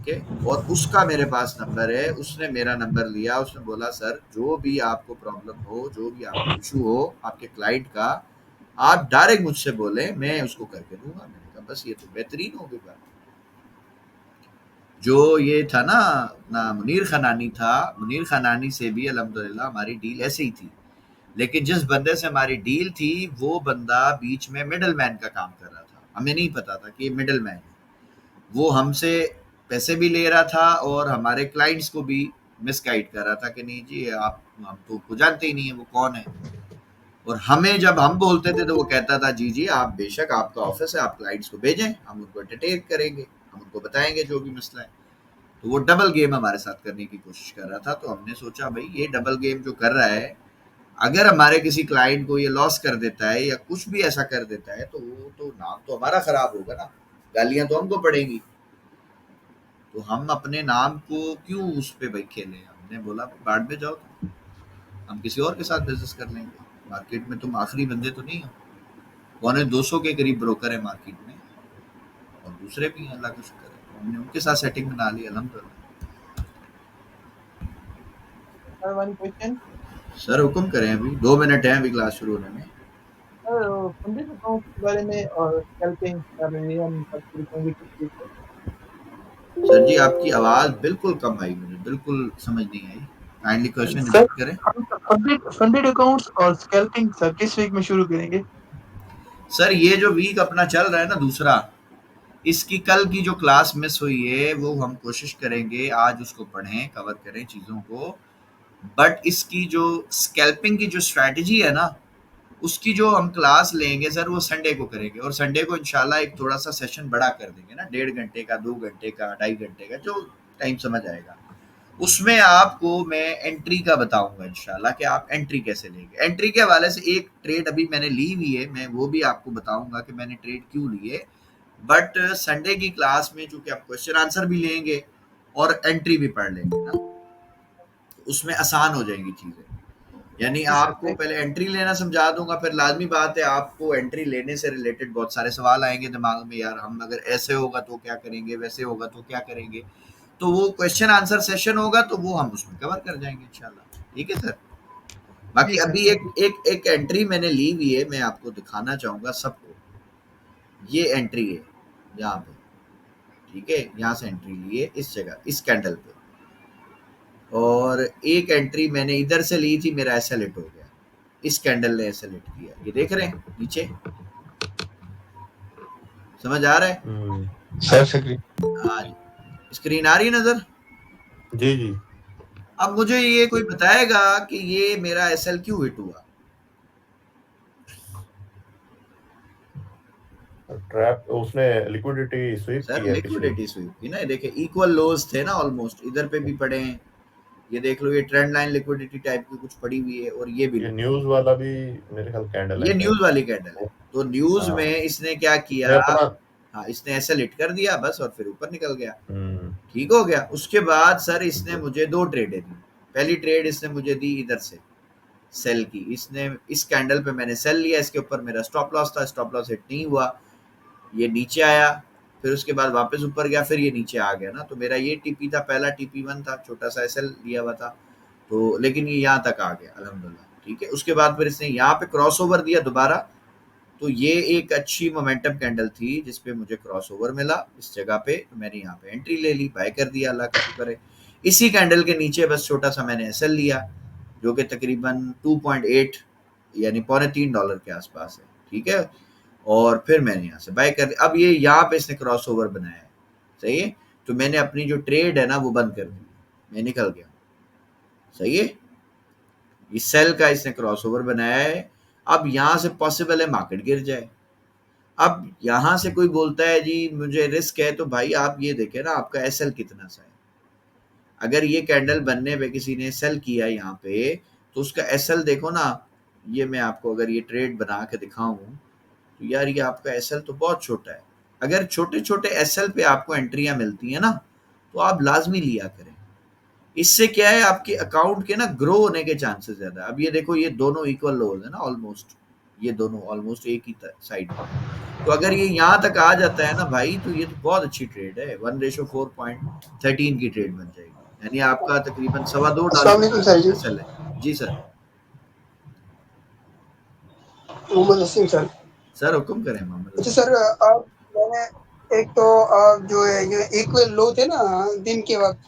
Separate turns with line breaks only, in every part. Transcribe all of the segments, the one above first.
ठीक है, और उसका मेरे पास नंबर है, उसने मेरा नंबर लिया, उसने बोला सर जो भी आपको प्रॉब्लम हो, जो भी आपको इशू हो आपके क्लाइंट का, आप डायरेक्ट मुझसे बोले, मैं उसको करके दूंगा। मैंने कहा बस ये तो बेहतरीन हो गई बात। जो ये था ना अपना मुनीर खनानी था, मुनीर खनानी से भी अल्हम्दुलिल्लाह हमारी डील ऐसे ही थी, लेकिन जिस बंदे से हमारी डील थी वो बंदा बीच में मिडल मैन का काम कर रहा था, हमें नहीं पता था कि ये मिडल मैन है। वो हमसे पैसे भी ले रहा था और हमारे क्लाइंट्स को भी मिसगाइड कर रहा था कि नहीं जी आप, हम तो उसको जानते ही नहीं है वो कौन है। और हमें जब हम बोलते थे तो वो कहता था जी जी आप बेशक आपका ऑफिस है, आप क्लाइंट्स को भेजें, हम उनको एंटरटेन करेंगे, हम उनको बताएंगे जो भी मसला है। तो वो डबल गेम हमारे साथ करने की कोशिश कर रहा था। तो हमने सोचा भाई ये डबल गेम जो कर रहा है, अगर हमारे किसी क्लाइंट को ये लॉस कर देता है या कुछ भी ऐसा कर देता है तो वो तो नाम तो हमारा खराब होगा ना, गालियां तो हमको पड़ेंगी। तो हम अपने नाम को क्यों उस पे भाई खेलें। हमने बोला बाद में जाओ, हम किसी और के साथ बिजनेस कर लेंगे, मार्केट में तुम आखिरी बंदे तो नहीं हो। 150 के करीब ब्रोकर है मार्केट में, और दूसरे भी हैं अल्लाह का शुक्र है, तो हमने उनके साथ सेटिंग बना ली अल्हम्दुलिल्लाह।
Sir one question.
सर हुक्म करें, अभी 2 मिनट है अभी क्लास शुरू होने में।
सर फंडिंग अकाउंट के बारे में और स्कैल्पिंग कर रहे हैं हम बात शुरू करेंगे किस चीज़ से?
सर जी आपकी आवाज़ बिल्कुल कम आई, मुझे बिल्कुल समझ नहीं आई, काइंडली क्वेश्चन
सर
रिपीट करें।
हम फंडेड फंडेड अकाउंट्स और स्कैल्पिंग सर किस वीक में शुरू करेंगे?
सर ये जो वीक अपना चल रहा है ना दूसरा, इसकी कल की जो क्लास मिस हुई है वो हम कोशिश करेंगे आज उसको पढ़ें, कवर करें चीज़ों को। बट इसकी जो स्कैल्पिंग की जो स्ट्रैटेजी है ना, उसकी जो हम क्लास लेंगे सर वो संडे को करेंगे, और संडे को इंशाल्लाह एक थोड़ा सा सेशन बड़ा कर देंगे ना, 1.5 घंटे का, 2 घंटे का, 2.5 घंटे का, जो टाइम समझ आएगा। उसमें आपको मैं एंट्री का बताऊंगा इंशाल्लाह कि आप एंट्री कैसे लेंगे। एंट्री के हवाले से एक ट्रेड अभी मैंने ली हुई है, मैं वो भी आपको बताऊंगा कि मैंने ट्रेड क्यों ली है। बट संडे की क्लास में चूंकि आप क्वेश्चन आंसर भी लेंगे और एंट्री भी पढ़ लेंगे ना, तो उसमें आसान हो जाएंगी चीज़ें। यानी
जी सर
आपको
थैंक
पहले एंट्री लेना समझा दूंगा, फिर लाजमी बात है आपको एंट्री लेने से रिलेटेड बहुत सारे सवाल आएंगे दिमाग में, यार हम अगर ऐसे होगा तो क्या करेंगे, वैसे होगा तो क्या करेंगे। तो वो क्वेश्चन आंसर सेशन होगा तो वो हम उसमें कवर कर जाएंगे इंशाल्लाह, ठीक है सर।
जी
बाकी
सर
अभी
थैंक
एक
यू।
एक एक एंट्री मैंने ली हुई है, मैं आपको दिखाना चाहूंगा सबको। ये एंट्री है यहाँ पे, ठीक है, यहाँ से एंट्री ली है इस जगह, इस कैंडल पे। और एक एंट्री मैंने इधर से ली थी, मेरा ऐसा लेट हो गया, इस कैंडल ने ऐसा लेट किया, ये देख रहे हैं नीचे, समझ आ रहा है।
सर सकरी
हाँ जी, स्क्रीन आ रही है नजर।
जी जी।
अब मुझे ये कोई बताएगा कि ये मेरा एसएल क्यों हिट हुआ।
ट्रैप उसने लिक्विडिटी स्वीप
सर
की है पिछली।
लिक्विडिटी स्वीप की ना, ये देखिए इक्वल लोज थे ना ऑलमोस्ट, इधर पे भी पड़े हैं, ये देख लो, ये ट्रेंड लाइन लिक्विडिटी टाइप की कुछ पड़ी हुई है, और ये भी
ये
लिक्विडिटी।
न्यूज वाला भी मेरे ख्याल कैंडल है
ये
शायद।
न्यूज वाली कैंडल है, तो न्यूज
हाँ
में इसने क्या
मैं
किया।
अपना।
हाँ इसने ऐसे लिट कर दिया बस, और फिर ऊपर निकल गया,
हम्म।
ठीक हो गया। उसके बाद सर इसने
जी।
मुझे दो ट्रेडें दी। पहली ट्रेड इसने मुझे दी इधर से, सेल की, इसने इस कैंडल पे मैंने सेल लिया, इसके ऊपर मेरा स्टॉप लॉस था, स्टॉप लॉस हिट नहीं हुआ, ये नीचे आया, फिर उसके बाद वापस ऊपर गया, फिर ये नीचे आ गया ना, तो मेरा ये टीपी था, पहला टीपी वन था, छोटा सा एसएल लिया हुआ था, तो लेकिन ये यहाँ तक आ गया अल्हम्दुलिल्लाह, ठीक है। उसके बाद फिर इसने यहाँ पे क्रॉस ओवर दिया दोबारा, तो ये एक अच्छी मोमेंटम कैंडल थी जिसपे मुझे क्रॉस ओवर मिला इस जगह पे, तो मैंने यहाँ पे एंट्री ले ली, बाय कर दिया, अल्लाह का शुक्र है। इसी कैंडल के नीचे बस छोटा सा मैंने एसएल लिया, जो कि तकरीबन 2.8 यानी $3.25 के आसपास है, ठीक है। और फिर मैंने यहाँ से बाय कर दिया। अब ये यहाँ पे इसने क्रॉस ओवर बनाया है, सही है, तो मैंने अपनी जो ट्रेड है ना वो बंद कर दी, मैं निकल गया, सही है। ये सेल का इसने क्रॉस ओवर बनाया है। अब यहाँ से पॉसिबल है मार्केट गिर जाए। अब यहाँ से कोई बोलता है जी मुझे रिस्क है, तो भाई आप ये देखें ना आपका एसएल कितना सा है। अगर ये कैंडल बनने पे किसी ने सेल किया यहाँ पे, तो उसका एसएल देखो ना, ये मैं आपको अगर ये ट्रेड बना के दिखाऊं, तो यार ये आपका एसएल तो बहुत छोटा है। अगर छोटे छोटे एसएल पे आपको एंट्रियां मिलती हैं ना, तो आप लाजमी लिया करें। इससे क्या है, आपके अकाउंट के ना ग्रो होने के चांसेस ज्यादा है। अब ये देखो, ये दोनों इक्वल लोज है ना ऑलमोस्ट, ये दोनों ऑलमोस्ट एक ही साइड पे। तो अगर ये यहाँ तक आ जाता है ना भाई, तो ये तो बहुत अच्छी ट्रेड है। 1:4.13 की ट्रेड बन जाएगी, यानी आपका तकरीबन $2.25
अस्सलाम वालेकुम सर जी।
एसएल है। जी sir.
Mohammad Wasim sir.
Sir हुक्म करें मोहम्मद
अच्छा
वसीम।
सर, आप मैंने एक तो जो है ये इक्वल लो थे ना दिन के वक्त,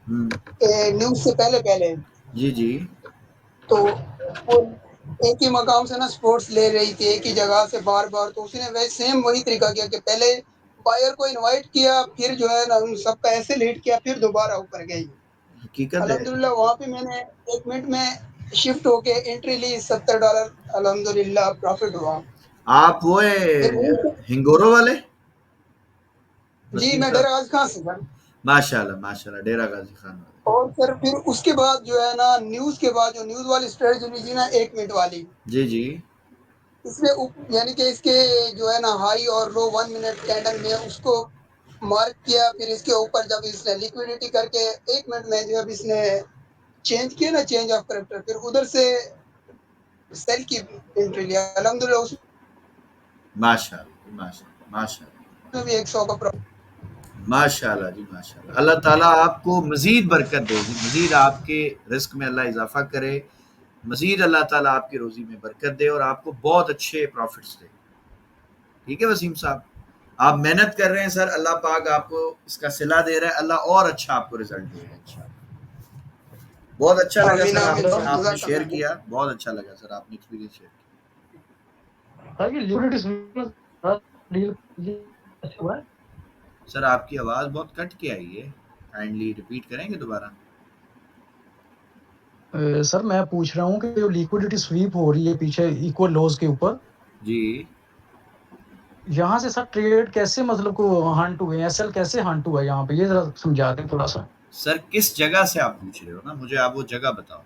न्यूज से पहले पहले,
जी जी।
तो वो एक ही मकाम से ना स्पोर्ट्स ले रही थी, एक ही जगह से बार बार। तो उसने वही सेम वही तरीका किया कि पहले बायर को इनवाइट किया, फिर जो है ना उन सबका ऐसे लीड किया, फिर दोबारा ऊपर गई।
हकीकत है।
अल्हम्दुलिल्लाह वहाँ पे मैंने 1 मिनट में शिफ्ट होके एंट्री ली, $70, अल्हम्दुलिल्लाह प्रॉफिट हुआ।
आप वो
फिर
है
वहीं
हिंगोरो वाले
जी,
वसीम
मैं
साहब?
डेरा गाज़ी खान से सर।
माशाल्लाह माशाल्लाह, डेरा गाजी खान वाले।
और सर फिर उसके बाद जो है ना न्यूज़ के बाद जो न्यूज़ वाली स्ट्रेटजी थी ना 1 मिनट वाली,
जी जी।
इसमें यानी कि इसके जो है ना हाई और लो 1 मिनट कैंडल में उसको मार्क किया। फिर इसके ऊपर जब इसने लिक्विडिटी करके 1 मिनट में जब इसने चेंज किया ना, चेंज ऑफ कैरेक्टर, फिर उधर से सेल की एंट्री लिया। अल्हम्दुलिल्लाह उसमें
माशाल्लाह माशाल्लाह माशाल्लाह
भी 100 का
माशाल्लाह जी माशाल्लाह। अल्लाह ताला आपको मजीद बरकत दे जी, मजीद आपके रिस्क में अल्लाह इजाफा करे, मजीद अल्लाह ताला आपकी रोजी में बरकत दे और आपको बहुत अच्छे प्रॉफिट्स दे। ठीक है वसीम साहब, आप मेहनत कर रहे हैं सर, अल्लाह पाक आपको इसका सिला दे रहा है, अल्लाह और अच्छा आपको रिजल्ट देगा इंशाल्लाह। बहुत अच्छा लगा
आमीन
सर
आमीन
आपसे,
सर,
आपने शेयर
जज़ाकल्लाह खैर।
किया, बहुत अच्छा लगा सर आपने एक्सपीरियंस शेयर
ताकि लिक्विडिटी डील अच्छा हुआ है।
किया। सर आपकी आवाज़ बहुत कट के आई है, काइंडली रिपीट करेंगे दोबारा?
सर मैं पूछ रहा हूँ कि जो लिक्विडिटी स्वीप हो रही है पीछे इक्वल लॉस के ऊपर,
जी।
यहाँ से सर ट्रेड कैसे मतलब को हंट हुए, एसएल कैसे हंट हुआ यहाँ पे, ये जरा समझा दें थोड़ा सा।
सर किस जगह से आप पूछ रहे हो ना, मुझे आप वो जगह बताओ,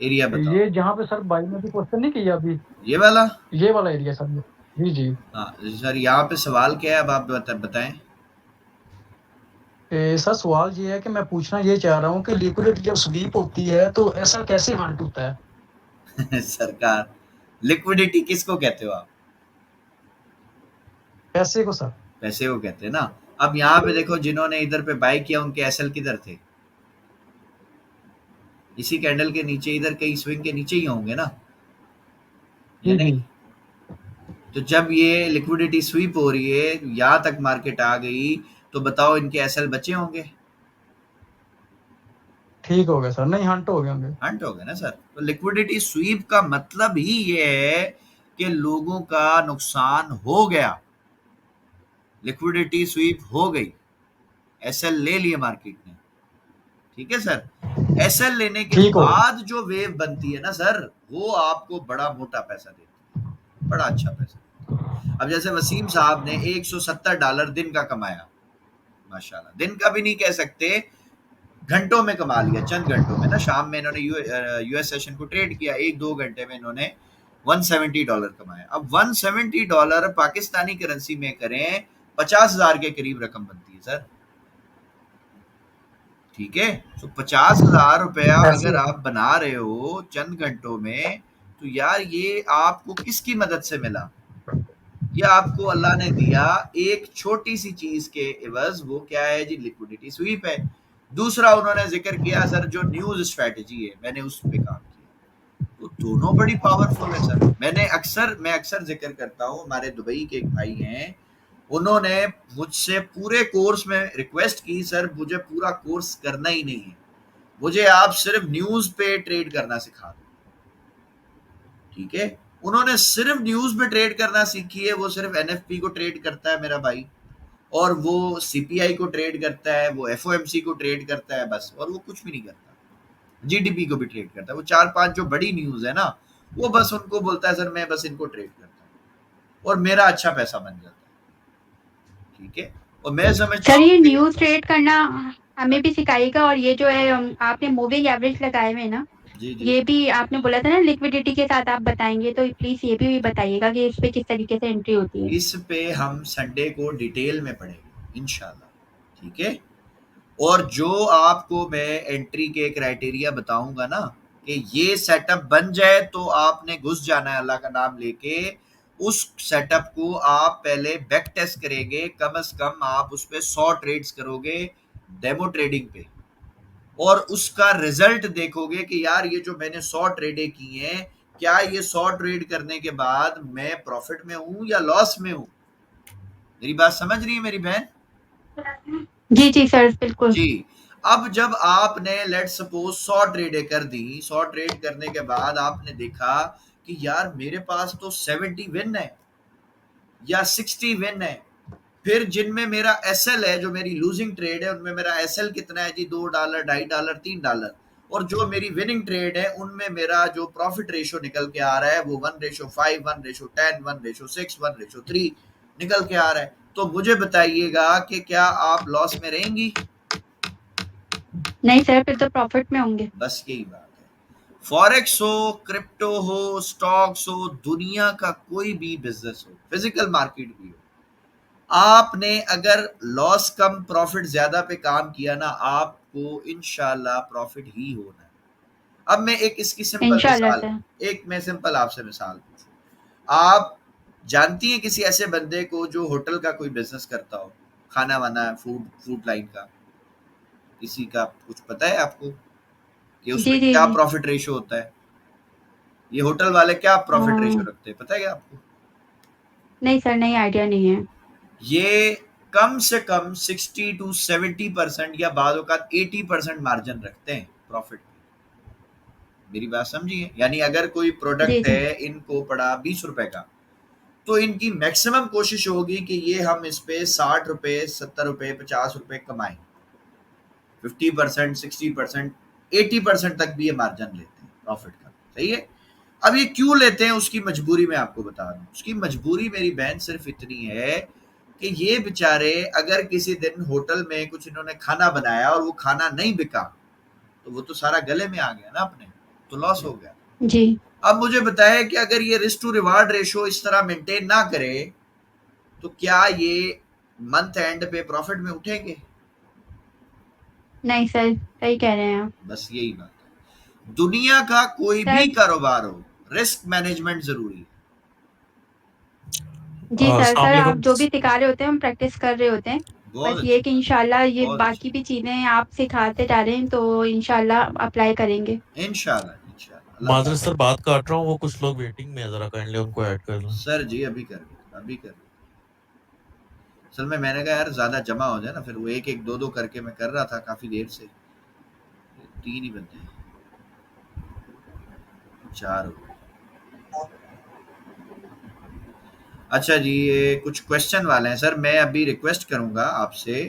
एरिया बताओ।
ये जहाँ पे सर भाई ने भी क्वेश्चन नहीं किया अभी,
ये वाला?
ये वाला एरिया सर। जी जी।
हाँ सर, यहाँ पे सवाल क्या है, अब आप बताएं।
सर सवाल ये है कि मैं पूछना ये चाह रहा हूँ कि लिक्विडिटी जब स्वीप होती है तो एसएल कैसे हंट होता है?
सरकार, लिक्विडिटी किसको कहते हो आप?
पैसे को सर।
पैसे को कहते हैं ना। अब यहाँ पे देखो, जिन्होंने इधर पे बाय किया उनके एसएल किधर थे? इसी कैंडल के नीचे, इधर कहीं स्विंग के नीचे ही होंगे ना, या
जी
नहीं?
जी
तो जब ये लिक्विडिटी स्वीप हो रही है, यहाँ तक मार्केट आ गई, तो बताओ इनके एसएल बचे होंगे?
ठीक हो गया सर, नहीं हंट हो गए होंगे।
हंट हो गए ना सर। तो लिक्विडिटी स्वीप का मतलब ही ये है कि लोगों का नुकसान हो गया, लिक्विडिटी स्वीप हो गई, एसएल ले लिए मार्केट ने। ठीक है सर। एसएल लेने के
ठीक हो गया।
बाद जो वेव बनती है ना सर, वो आपको बड़ा मोटा पैसा देती है, बड़ा अच्छा पैसा देती है। अब जैसे वसीम साहब ने $170 दिन का कमाया, माशाल्लाह, दिन का भी नहीं कह सकते, घंटों में कमा लिया, चंद घंटों में ना। शाम में इन्होंने यूएस सेशन को ट्रेड किया, 1-2 घंटे में इन्होंने $170 कमाया। अब $170 पाकिस्तानी करेंसी में करें, 50,000 के करीब रकम बनती है सर। ठीक है, तो 50,000 रुपया
ऐसे
अगर आप बना रहे हो चंद घंटों में, तो यार ये आपको किसकी मदद से मिला? ये आपको अल्लाह ने दिया एक छोटी सी चीज के एवज। वो क्या है जी? लिक्विडिटी स्वीप है। दूसरा उन्होंने जिक्र किया सर, जो न्यूज स्ट्रेटजी है, मैंने उस पे काम किया। तो दोनों बड़ी पावरफुल है सर। मैं अक्सर जिक्र करता हूँ, हमारे दुबई के एक भाई हैं, उन्होंने मुझसे पूरे कोर्स में रिक्वेस्ट की, सर मुझे पूरा कोर्स करना ही नहीं है, मुझे आप सिर्फ न्यूज पे ट्रेड करना सिखा दो। ठीक है, उन्होंने सिर्फ न्यूज पे ट्रेड करना सीखी है। वो सिर्फ एनएफपी को ट्रेड करता है मेरा भाई, और वो सीपीआई को ट्रेड करता है, वो एफओएमसी को ट्रेड करता है बस, और वो कुछ भी नहीं करता। जीडीपी को भी ट्रेड करता है। वो 4-5 जो बड़ी न्यूज है ना, वो बस उनको बोलता है सर मैं बस इनको ट्रेड करता हूँ, और मेरा अच्छा पैसा बन जाता है। ठीक है, और मैं समझता
सर
हूँ
ये
कि
न्यूज़ ट्रेड करना हमें भी सिखाइएगा, और ये जो है आपने मूविंग एवरेज लगाए हुए हैं ना,
जी जी,
ये भी आपने बोला था ना लिक्विडिटी के साथ आप बताएंगे, तो प्लीज ये भी बताइएगा कि इस पे किस तरीके से एंट्री होती है।
इस पे हम संडे को डिटेल में पढ़ेंगे इंशाल्लाह। ठीक है, और जो आपको मैं एंट्री के क्राइटेरिया बताऊंगा ना, कि ये सेटअप बन जाए तो आपने घुस जाना है अल्लाह का नाम लेके। उस सेटअप को आप पहले बैक टेस्ट करेंगे, कम से कम आप उस पे 100 ट्रेड्स करोगे डेमो ट्रेडिंग पे, और उसका रिजल्ट देखोगे कि यार ये जो मैंने 100 ट्रेडें की हैं, क्या ये 100 ट्रेड करने के बाद मैं प्रॉफिट में हूं या लॉस में हूं। मेरी बात समझ रही है मेरी बहन?
जी जी सर, बिल्कुल।
जी। अब जब आपने लेट सपोज 100 ट्रेडें कर दी, 100 ट्रेड करने के बाद आपने देखा कि यार मेरे पास तो 70 विन है या 60 विन है, फिर जिनमें मेरा एसएल है, जो मेरी लूजिंग ट्रेड है, उनमें मेरा एसएल कितना है जी, $2, $2.5, $3, और जो मेरी विनिंग ट्रेड है उनमें मेरा जो प्रॉफिट रेशियो निकल के आ रहा है वो 1:5, 1:10, 1:6, 1:3 निकल के आ रहा है। तो मुझे बताइएगा कि क्या आप लॉस में रहेंगी?
नहीं सर, फिर तो प्रॉफिट में होंगे।
बस यही बात है। फॉरेक्स हो, क्रिप्टो हो, स्टॉक्स हो, दुनिया का कोई भी बिजनेस हो, फिजिकल मार्केट भी हो, आपने अगर लॉस कम प्रॉफिट ज्यादा पे काम किया ना, आपको इंशाल्लाह प्रॉफिट ही होना है। अब मैं एक इसकी सिंपल
इंशाल्लाह
मिसाल,
सर।
एक मैं सिंपल आपसे मिसाल पूछूं, आप जानती हैं किसी ऐसे बंदे को जो होटल का कोई बिजनेस करता हो, खाना वाना, फूड फूड लाइन का, किसी का कुछ पता है आपको कि
जी
उसमें
जी
क्या
जी।
प्रॉफिट रेशियो होता है? ये होटल वाले क्या प्रॉफिट रेशियो
हाँ,
रखते हैं, पता है क्या आपको?
नहीं सर, नहीं, आइडिया नहीं है।
ये कम से कम 60 to 70% या बाद औकात 80% मार्जिन रखते हैं प्रॉफिट। मेरी बात समझिए, यानी अगर कोई
जी
प्रोडक्ट
जी।
है, इनको पड़ा 20 रुपए का, तो इनकी मैक्सिमम कोशिश होगी कि ये हम इस पे 60 रुपए, 70 रुपए, 50 रुपए कमाएं। 50%, 60%, 80% तक भी ये मार्जिन लेते हैं प्रॉफिट का। सही है। अब ये क्यों लेते हैं, उसकी मजबूरी मैं आपको बता दूं। उसकी मजबूरी मेरी बहन सिर्फ इतनी है कि ये बेचारे अगर किसी दिन होटल में कुछ इन्होंने खाना बनाया और वो खाना नहीं बिका, तो वो तो सारा गले में आ गया ना अपने, तो लॉस हो गया।
जी।
अब मुझे बताया कि अगर ये रिस्क टू रिवार्ड रेशियो इस तरह मेंटेन ना करे, तो क्या ये मंथ एंड पे प्रॉफिट में उठेंगे?
नहीं सर, सही कह रहे हैं आप।
बस यही बात है। दुनिया का कोई भी
सर।
कारोबार हो, रिस्क मैनेजमेंट जरूरी है।
जी सर,
अस्सलाम
सर आप
वालेकुम।
जो भी सिखा रहे होते हैं हम प्रैक्टिस कर रहे होते हैं।
बहुत
बस ये
अच्छी
कि
बात,
इंशाल्लाह ये
बहुत अच्छी
बाकी भी चीजें आप सिखाते जा रहे हैं तो इंशाल्लाह अप्लाई करेंगे।
बात। इंशाल्लाह इंशाल्लाह, अल्लाह
माजरत
पाक।
सर बात काट रहा हूँ, वो कुछ लोग वेटिंग में है, जरा काइंडली उनको ऐड कर लो।
सर जी अभी कर, अभी कर। असल में मैंने कहा यार ज्यादा जमा हो जाए ना, फिर वो एक एक दो दो करके मैं कर रहा था काफी देर से, 3 ही बनते हैं, 4 हो गए। अच्छा जी, ये कुछ क्वेश्चन वाले हैं सर, मैं अभी रिक्वेस्ट करूंगा आपसे,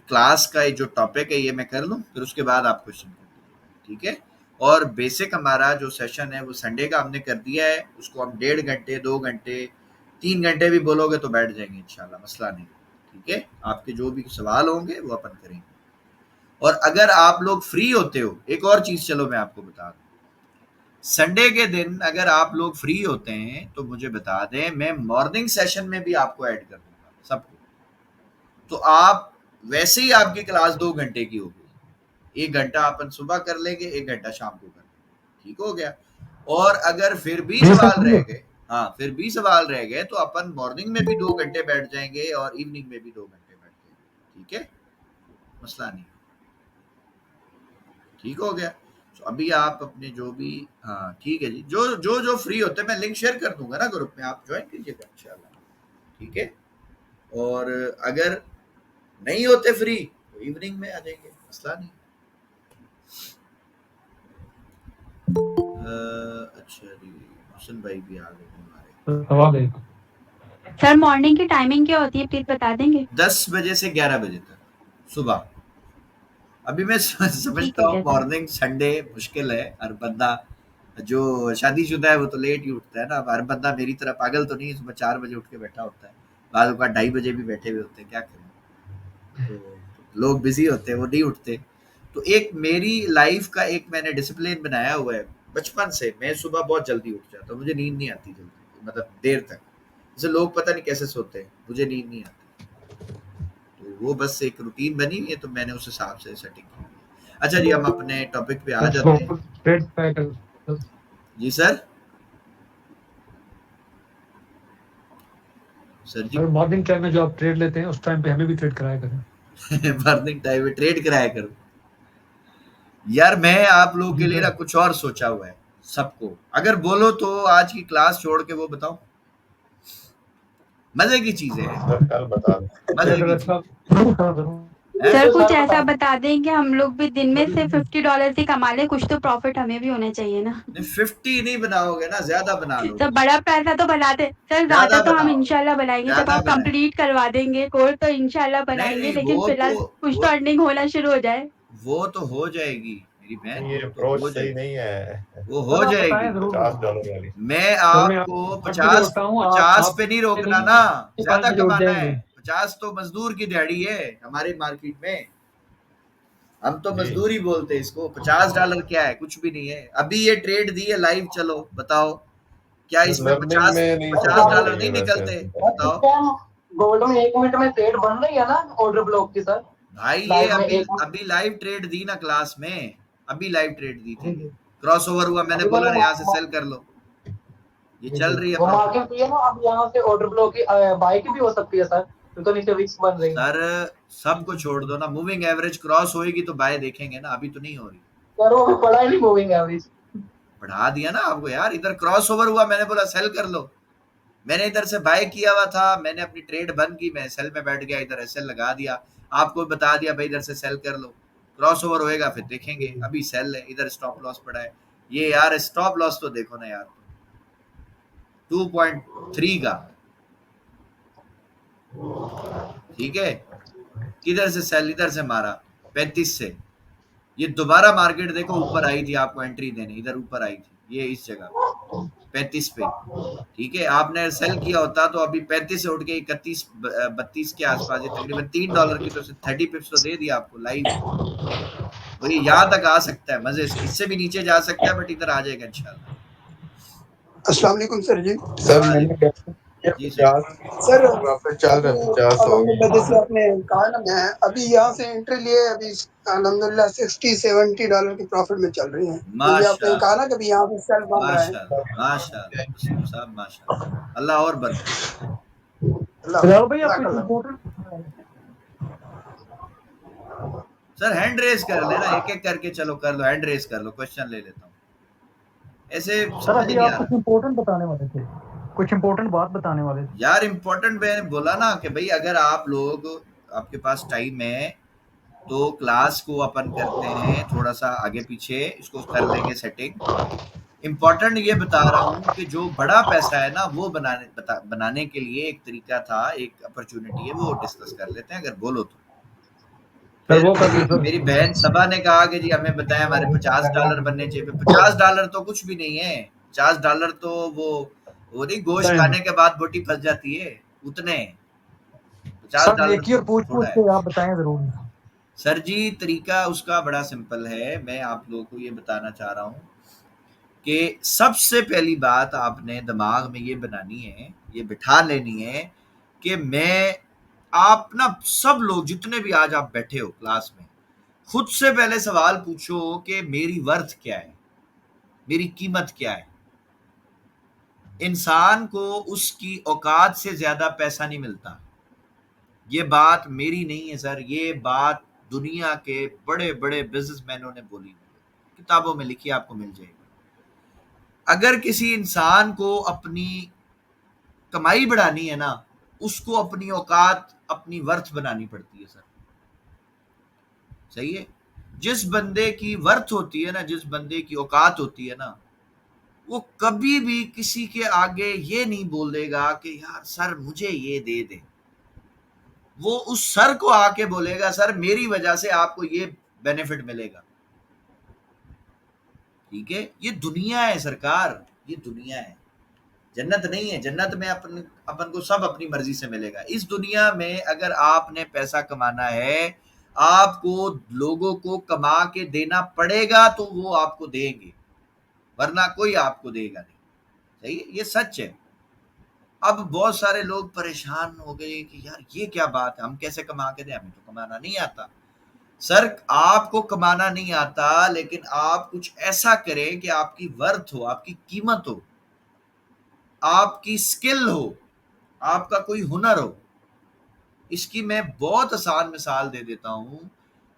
क्लास का ये जो टॉपिक है ये मैं कर लूं, फिर उसके बाद आप क्वेश्चन कर दीजिएगा, ठीक है? और बेसिक हमारा जो सेशन है वो संडे का हमने कर दिया है, उसको हम 1.5 घंटे, 2 घंटे, 3 घंटे भी बोलोगे तो बैठ जाएंगे इंशाल्लाह, मसला नहीं। ठीक है, आपके जो भी सवाल होंगे वो अपन करेंगे। और अगर आप लोग फ्री होते हो, एक और चीज चलो मैं आपको बता दूं, संडे के दिन अगर आप लोग फ्री होते हैं तो मुझे बता दें, मैं मॉर्निंग सेशन में भी आपको ऐड कर दूंगा सबको। तो आप वैसे ही आपकी क्लास 2 घंटे की होगी, 1 घंटा अपन सुबह कर लेंगे, 1 घंटा शाम को कर लेंगे, ठीक हो गया? और अगर फिर भी
जी सर,
सवाल रह
समझे।
गए, हाँ फिर भी सवाल रह गए, तो अपन मॉर्निंग में भी 2 घंटे बैठ जाएंगे और इवनिंग में भी 2 घंटे बैठ जाएंगे, ठीक है? मसला नहीं, ठीक हो गया? तो अभी आप अपने जो भी, हाँ ठीक है जी, जो जो जो फ्री होते हैं मैं लिंक शेयर कर दूंगा ना ग्रुप में, आप ज्वाइन कीजिएगा इंशाल्लाह, ठीक है? और अगर नहीं होते फ्री तो इवनिंग में आ जाएंगे, मसला नहीं। अच्छा जी, हुसन भाई भी आ गए हमारे।
सवाल देखो।
सर मॉर्निंग की टाइमिंग क्या होती है, प्लीज बता देंगे?
10 बजे से 11 बजे तक सुबह। अभी मैं
ठीक
समझता
है
हूँ
क्या सर?
मॉर्निंग संडे मुश्किल है, हर बंदा जो शादीशुदा है वो तो लेट ही उठता है ना। अब हर बंदा मेरी तरह पागल तो नहीं है, सुबह 4 बजे उठ के बैठा होता है, बाद का 2:30 बजे भी बैठे हुए होते हैं, क्या करें? तो लोग बिजी होते हैं, वो नहीं उठते। तो एक मेरी लाइफ का एक मैंने डिसिप्लिन बनाया हुआ है बचपन से, मैं सुबह बहुत जल्दी उठ जाता हूँ, मुझे नींद नहीं आती जल्दी, मतलब देर तक। जैसे लोग पता नहीं कैसे सोते हैं, मुझे नींद नहीं आती। तो वो बस एक रूटीन बनी हुई है, तो मैंने उस हिसाब से सेटिंग की हुई है। अच्छा जी, हम अपने टॉपिक पे आ जाते हैं।
ट्रेड ट्राई कर।
जी सर जी
मॉर्निंग टाइम में जो आप ट्रेड लेते हैं उस टाइम पे हमें भी ट्रेड कराया करें।
मॉर्निंग टाइम में ट्रेड कराया करो। यार मैं आप लोगों के
जी
लिए
सर।
ना कुछ और सोचा हुआ है सबको, अगर बोलो तो आज की क्लास छोड़ के वो बताओ, मजे की चीजें हैं,
सर कल बता
मजे की
अच्छा
है?
सर कुछ ऐसा बता दें कि हम लोग भी दिन में सिर्फ $50 ही कमा ले, कुछ तो प्रॉफिट हमें भी होना चाहिए ना।
नहीं 50 नहीं बनाओगे ना, ज्यादा बना लो,
सर बड़ा पैसा तो बनाते सर,
ज्यादा
ज्यादा तो हम
बनाओ,
इंशाल्लाह बनाएंगे, जब
ज्यादा
आप
बनाए।
कंप्लीट करवा देंगे कोर्स तो इंशाल्लाह
नहीं
बनाएंगे,
नहीं
लेकिन फिलहाल कुछ तो अर्निंग होना शुरू हो जाए।
वो तो हो जाएगी मेरी बहन,
ये
वो तो
अप्रोच
हो
सही
जाएगी,
नहीं है।
वो
सर
हो
आप बताएं
जाएगी।
जरूर।
$50 वाली
मैं
सर मैं
आपको
आप भी जोड़ता हूँ,
50
आप
पे नहीं
नहीं
रोकना ना, ज्यादा
5 जोड़
कमाना है।
जाएंगे।
50 तो मजदूर की दिहाड़ी है हमारी मार्केट में, हम तो
जी
मजदूरी बोलते हैं इसको। $50 क्या है, कुछ भी नहीं है। अभी ये ट्रेड दी है लाइव, चलो बताओ क्या इसमें
लर्निंग
50
में नहीं
पचास
समझना
डॉलर
चाहिए
नहीं
वैसे
निकलते,
ऐसे।
बताओ
गोल्ड में 1 मिनट में ट्रेड बन रही है ना ऑर्डर ब्लॉक की सर।
भाई। ये
लाइव में
अभी
1
अभी लाइव ट्रेड दी ना क्लास में, अभी लाइव ट्रेड दी थी,
जी
ये
जी
क्रॉस ओवर हुआ, मैंने
अभी
बोला ना
मैंने
यहाँ से सेल कर लो, ये
जी
चल
जी।
रही है
वो
प्रॉफिट।
मार्किंग की है ना, अब यहाँ से ऑर्डर ब्लॉक की बाई की भी हो सकती है सर, तो नीचे विक्स बन रही है।
सर सबको छोड़ दो ना, मूविंग एवरेज क्रॉस होएगी तो बाय देखेंगे ना, अभी तो नहीं हो रही।
सर वो भी पड़ा ही नहीं मूविंग एवरेज।
बढ़ा दिया ना आपको यार, इधर क्रॉस ओवर हुआ, मैंने बोला सेल कर लो, मैंने इधर से बाय किया हुआ था, मैंने अपनी ट्रेड बंद की, मैं सेल में बैठ गया, इधर एसएल लगा दिया, आपको बता दिया भाई इधर से सेल कर लो, क्रॉस ओवर होएगा फिर देखेंगे। अभी सेल है, इधर स्टॉप लॉस पड़ा है। ये यार स्टॉप लॉस तो देखो ना यार, 2.3 का, ठीक है, किधर से सेल, इधर से मारा 35 से, ये दोबारा मार्केट देखो ऊपर आई थी, आपको एंट्री देने, इधर ऊपर आई थी ये इस जगह 35 पे, ठीक है, आपने सेल किया होता तो अभी 35 से उठ के 31 32 के आसपास, ये तकरीबन $3 की तो 30 पिप्स तो दे दिया आपको लाइव। तो ये यहाँ तक आ सकता है मजे से, इससे भी नीचे जा सकता है, बट इधर आ जाएगा इंशाल्लाह।
अस्सलाम वालेकुम सर जी।
सर मैंने
जी सर।
50
सर
वापस चल रहा है 50 हो
अल्हम्दुलिल्लाह, जैसे आपने कहा ना, मैं अभी यहाँ से एंट्री लिए, अभी अल्हम्दुलिल्लाह $60-70 की प्रॉफिट में चल रही है। क्योंकि आपने कहा
माशाल्लाह
ना कि अभी यहाँ पे सेल बन रहा है।
माशाल्लाह माशाल्लाह, मुस्लिम साहब माशाल्लाह, अल्लाह और बरकत दे।
बिलाल भाई आप कुछ
अल्लाह
इम्पोर्टेंट।
सर हैंड रेस कर लेना, एक एक करके, चलो कर लो, हैंड रेस कर लो, क्वेश्चन ले लेता हूँ, ऐसे
सर
समझ
अभी
नहीं
आप
आ
कुछ
रहा
इम्पोर्टेंट बताने वाले थे, कुछ इम्पोर्टेंट बात बताने वाले थे।
यार। इम्पोर्टेंट मैंने बोला ना कि भाई अगर आप लोग, आपके पास टाइम है तो क्लास को अपन करते हैं थोड़ा सा आगे पीछे, इसको कर लेंगे सेटिंग। इम्पोर्टेंट ये बता रहा हूँ कि जो बड़ा पैसा है ना वो बनाने के लिए एक तरीका था, एक अपॉर्चुनिटी है, वो डिस्कस कर लेते हैं अगर बोलो तो।
सर
फिर
वो कर लो
मेरी बहन सबा ने कहा कि जी हमें बताएं हमारे $50 बनने चाहिए। $50 तो कुछ भी नहीं है, $50 तो वो नहीं, गोश्त
सर।
खाने के बाद बोटी फंस जाती है, उतने। पचास
सब
डॉलर
नेकी
तो
और पूछ
थोड़ा
पूछ
है।
के आप बताएं जरूर।
सर जी तरीका उसका बड़ा सिंपल है, मैं आप लोगों को ये बताना चाह रहा हूँ कि सबसे पहली बात आपने दिमाग में ये बनानी है, ये बिठा लेनी है कि मैं, आप ना सब लोग जितने भी आज आप बैठे हो क्लास में, खुद से पहले सवाल पूछो कि मेरी वर्थ क्या है, मेरी कीमत क्या है। इंसान को उसकी औकात से ज्यादा पैसा नहीं मिलता। ये बात मेरी नहीं है सर, ये बात दुनिया के बड़े बड़े बिजनेसमैनों ने बोली हुई है, किताबों में लिखी, आपको मिल जाएगी। अगर किसी इंसान को अपनी कमाई बढ़ानी है ना, उसको अपनी औकात, अपनी वर्थ बनानी पड़ती है सर, सही है। जिस बंदे की वर्थ होती है ना, जिस बंदे की औकात होती है ना, वो कभी भी किसी के आगे ये नहीं बोलेगा कि यार सर मुझे ये दे दे, वो उस सर को आके बोलेगा सर मेरी वजह से आपको ये बेनिफिट मिलेगा, ठीक है। ये दुनिया है सरकार, ये दुनिया है, जन्नत नहीं है। जन्नत में अपन को सब अपनी मर्जी से मिलेगा। इस दुनिया में अगर आपने पैसा कमाना है, आपको लोगों को कमा के देना पड़ेगा तो वो आपको देंगे, वरना कोई आपको देगा नहीं, सही है, ये सच है। अब बहुत सारे लोग परेशान हो गए कि यार ये क्या बात है, हम कैसे कमा के दें, हमें तो कमाना नहीं आता। सर आपको कमाना नहीं आता, लेकिन आप कुछ ऐसा करें कि आपकी वर्थ हो, आपकी कीमत हो, आपकी स्किल हो, आपका कोई हुनर हो। इसकी मैं बहुत आसान मिसाल दे देता हूं।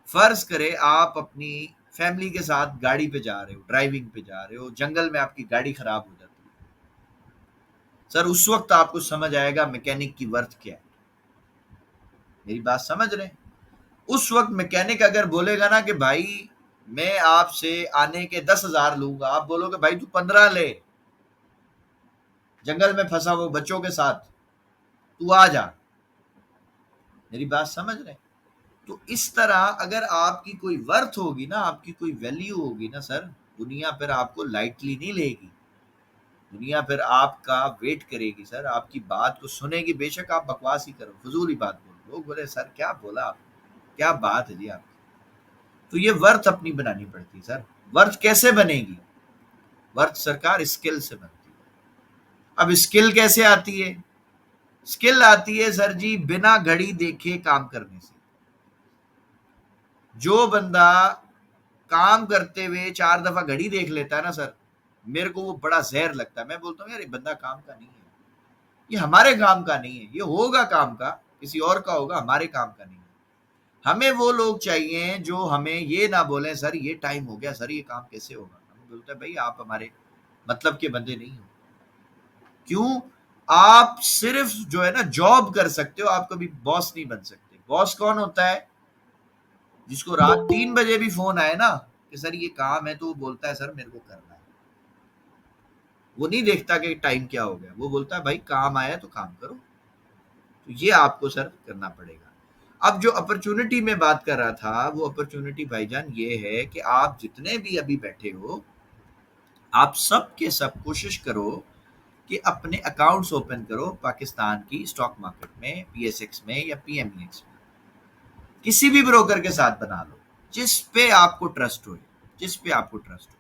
फर्ज करें आप अपनी फैमिली के साथ गाड़ी पे जा रहे हो, ड्राइविंग पे जा रहे हो, जंगल में आपकी गाड़ी खराब हो जाती है। सर उस वक्त आपको समझ आएगा मैकेनिक की वर्थ क्या है। मेरी बात समझ रहे हैं? उस वक्त मैकेनिक अगर बोलेगा ना कि भाई मैं आपसे आने के 10,000 लूंगा, आप बोलोगे भाई तू 15 ले, जंगल में फंसा वो बच्चों के साथ, तू आ जा। मेरी बात समझ रहे हैं? तो इस तरह अगर आपकी कोई वर्थ होगी ना, आपकी कोई वैल्यू होगी ना सर, दुनिया फिर आपको लाइटली नहीं लेगी। दुनिया फिर आपका वेट करेगी सर, आपकी बात को सुनेगी। बेशक आप बकवास ही करो, फजूल ही बात बोलो, लोग बोले सर क्या बोला आप, क्या बात है जी आपकी। तो ये वर्थ अपनी बनानी पड़ती है सर। वर्थ कैसे बनेगी? वर्थ सरकार स्किल से बनती है। अब स्किल कैसे आती है? स्किल आती है सर जी बिना घड़ी देखे काम करने से। जो बंदा काम करते हुए 4 दफा घड़ी देख लेता है ना सर, मेरे को वो बड़ा जहर लगता है। मैं बोलता हूँ यार ये बंदा काम का नहीं है, ये हमारे काम का नहीं है। ये होगा काम का, किसी और का होगा, हमारे काम का नहीं है। हमें वो लोग चाहिए जो हमें ये ना बोले सर ये टाइम हो गया, सर ये काम कैसे होगा। हम बोलते हैं भाई आप हमारे मतलब के बंदे नहीं हो। क्यों? आप सिर्फ जो है ना जॉब कर सकते हो, आप कभी बॉस नहीं बन सकते। बॉस कौन होता है? जिसको रात 3 बजे भी फोन आए ना कि सर ये काम है, तो वो बोलता है सर मेरे को करना है। वो नहीं देखता कि टाइम क्या हो गया, वो बोलता है भाई काम आया तो काम करो। तो ये आपको सर करना पड़ेगा। अब जो अपॉर्चुनिटी में बात कर रहा था, वो अपॉर्चुनिटी भाईजान ये है कि आप जितने भी अभी बैठे हो, आप सब के सब कोशिश करो कि अपने अकाउंट्स ओपन करो पाकिस्तान की स्टॉक मार्केट में, पीएसएक्स में या पीएमईएक्स में। किसी भी ब्रोकर के साथ बना लो, जिस पे आपको ट्रस्ट हो, जिस पे आपको ट्रस्ट हो,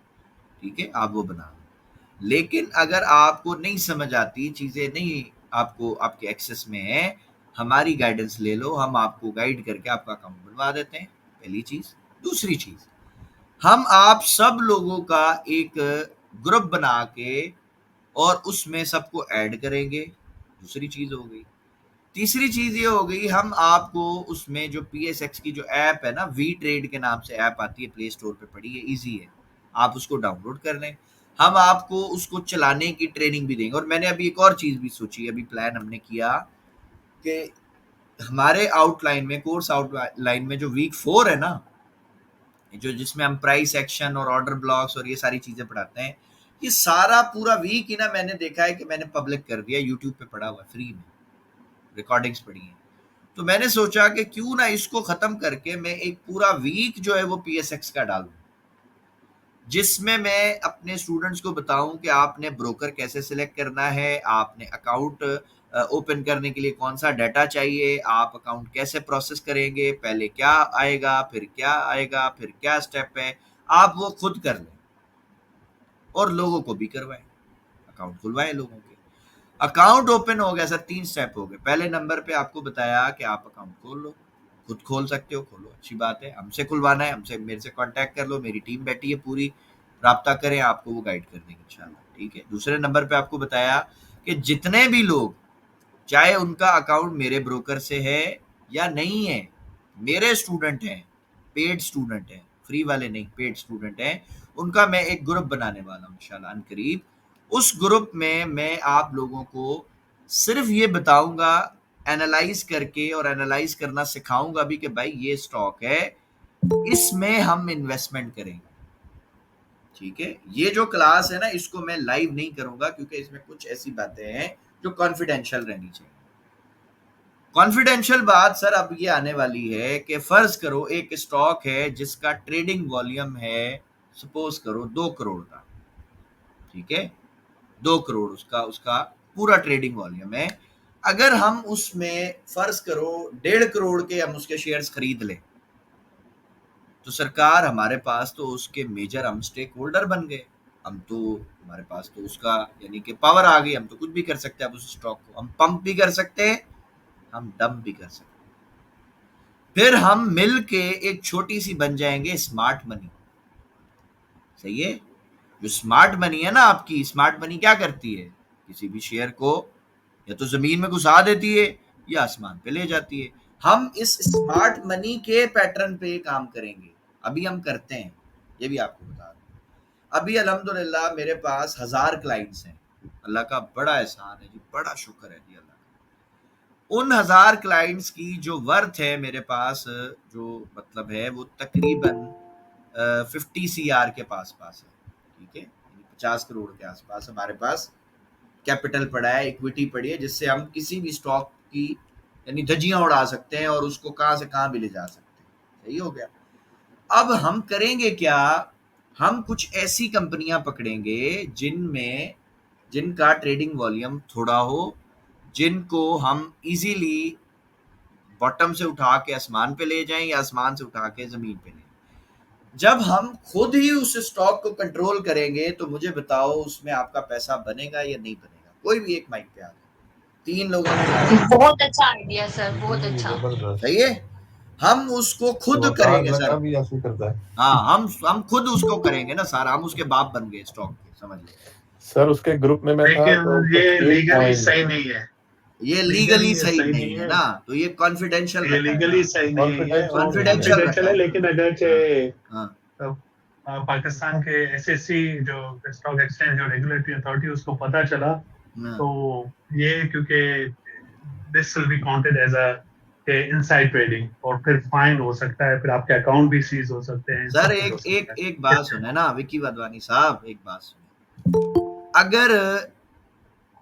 ठीक है, आप वो बना लो। लेकिन अगर आपको नहीं समझ आती, चीजें नहीं आपको आपके एक्सेस में है, हमारी गाइडेंस ले लो, हम आपको गाइड करके आपका अकाउंट बनवा देते हैं। पहली चीज। दूसरी चीज, हम आप सब लोगों का एक ग्रुप बना के और उसमें सबको ऐड करेंगे। दूसरी चीज हो गई। तीसरी चीज ये हो गई, हम आपको उसमें जो पीएसएक्स की जो ऐप है ना, वी ट्रेड के नाम से ऐप आती है, प्ले स्टोर पे पड़ी है, इजी है, आप उसको डाउनलोड कर लें। हम आपको उसको चलाने की ट्रेनिंग भी देंगे। और मैंने अभी एक और चीज भी सोची, अभी प्लान हमने किया कि हमारे आउटलाइन में, कोर्स आउटलाइन में जो वीक 4 है ना, जो जिसमें हम प्राइस एक्शन और ऑर्डर ब्लॉक्स और ये सारी चीजें पढ़ाते हैं, ये सारा पूरा वीक ही ना मैंने देखा है कि मैंने पब्लिक कर दिया, यूट्यूब पे पढ़ा हुआ फ्री में, रिकॉर्डिंग्स पढ़ी हैं। तो मैंने सोचा कि क्यों ना इसको खत्म करके मैं एक पूरा वीक जो है वो पीएसएक्स का डालूं, जिसमें मैं अपने स्टूडेंट्स को बताऊं कि आपने ब्रोकर कैसे सिलेक्ट करना है, आपने अकाउंट ओपन करने के लिए कौन सा डाटा चाहिए, आप अकाउंट कैसे प्रोसेस करेंगे, पहले क्या आएगा, फिर क्या आएगा, फिर क्या स्टेप है, आप वो खुद कर लें और लोगों को भी करवाएं, अकाउंट खुलवाएं लोगों के। अकाउंट ओपन हो गया सर, 3 स्टेप हो गए। पहले नंबर पे आपको बताया कि आप अकाउंट खोल लो, खुद खोल सकते हो, खोलो, अच्छी बात है। हमसे खुलवाना है, हमसे मेरे से कांटेक्ट कर लो, मेरी टीम बैठी है पूरी, राब्ता करें, आपको वो गाइड कर देंगे इंशाल्लाह, ठीक है। दूसरे नंबर पे आपको बताया कि जितने भी लोग, चाहे उनका अकाउंट मेरे ब्रोकर से है या नहीं है, मेरे स्टूडेंट हैं, पेड स्टूडेंट हैं, फ्री वाले नहीं, पेड स्टूडेंट हैं, उनका मैं एक ग्रुप बनाने वाला हूँ इंशाल्लाह अनकरीब। उस ग्रुप में मैं आप लोगों को सिर्फ ये बताऊंगा, एनालाइज करके और एनालाइज करना सिखाऊंगा भी कि भाई ये स्टॉक है, इसमें हम इन्वेस्टमेंट करेंगे, ठीक है। ये जो क्लास है ना, इसको मैं लाइव नहीं करूंगा क्योंकि इसमें कुछ ऐसी बातें हैं जो कॉन्फिडेंशियल रहनी चाहिए। कॉन्फिडेंशियल बात सर अब ये आने वाली है कि फर्ज करो एक स्टॉक है जिसका ट्रेडिंग वॉल्यूम है, सपोज करो 2 करोड़ का, ठीक है, 2 करोड़ उसका उसका पूरा ट्रेडिंग वॉल्यूम है। अगर हम उसमें फर्ज करो 1.5 करोड़ के हम उसके शेयर्स खरीद लें, तो सरकार हमारे पास तो उसके मेजर हम स्टेक होल्डर बन गए। हम तो, हमारे पास तो उसका यानी कि पावर आ गई, हम तो कुछ भी कर सकते हैं। अब उस स्टॉक को हम पंप भी कर सकते हैं, हम डंप भी कर सकते हैं। फिर हम मिल के एक छोटी सी बन जाएंगे स्मार्ट मनी। सही है? जो स्मार्ट मनी है ना आपकी, स्मार्ट मनी क्या करती है, किसी भी शेयर को या तो जमीन में घुसा देती है या आसमान पे ले जाती है। हम इस स्मार्ट मनी के पैटर्न पे काम करेंगे, अभी हम करते हैं, ये भी आपको बता दूं। अभी अल्हम्दुलिल्लाह मेरे पास 1000 क्लाइंट्स हैं, अल्लाह का बड़ा एहसान है जी, बड़ा शुक्र है जी अल्लाह का। उन 1000 क्लाइंट्स की जो वर्थ है मेरे पास, जो मतलब है वो तकरीबन 50 CR के पास है, ठीक है, 50 करोड़ के आसपास हमारे पास कैपिटल पड़ा है, इक्विटी पड़ी है, जिससे हम किसी भी स्टॉक की यानी धज्जियां उड़ा सकते हैं और उसको कहां से कहां भी ले जा सकते हैं। सही हो गया? अब हम करेंगे क्या, हम कुछ ऐसी कंपनियां पकड़ेंगे जिनका ट्रेडिंग वॉल्यूम थोड़ा हो, जिनको हम इजीली बॉटम से उठा के आसमान पे ले जाएं या आसमान से उठा के जमीन पे ले। जब हम खुद ही उस स्टॉक को कंट्रोल करेंगे तो मुझे बताओ उसमें आपका पैसा बनेगा या नहीं बनेगा? कोई भी एक माइक पे आ जाए, 3 लोगों ने।
बहुत अच्छा आइडिया सर, बहुत अच्छा।
जबरदस्त।
सही है? हम उसको खुद
तो
करेंगे
लगा
सर।
भी ऐसे करता है।
हाँ, हम खुद उसको करेंगे ना सर, हम उसके बाप बन गए स्टॉक के, समझ लो।
सर उसके ग्रुप में मैं था
लेकिन
तो
ये
कुछ
लीगली
1
सही नहीं है,
ये लीगली सही नहीं है ना, तो ये कॉन्फिडेंशियल
ये लीगली सही नहीं है,
कॉन्फिडेंशियल
कॉन्फिडेंशियल है। लेकिन अगर
हाँ,
पाकिस्तान के एसएससी जो स्टॉक एक्सचेंज जो रेगुलेटरी अथॉरिटी उसको पता चला तो ये, क्योंकि this will be counted as a inside trading और फिर फाइन हो सकता है, फिर आपके अकाउंट भी सीज हो सकते हैं
सर। एक बात सुने ना विकी वाधवानी साहब, एक बात सुने, अगर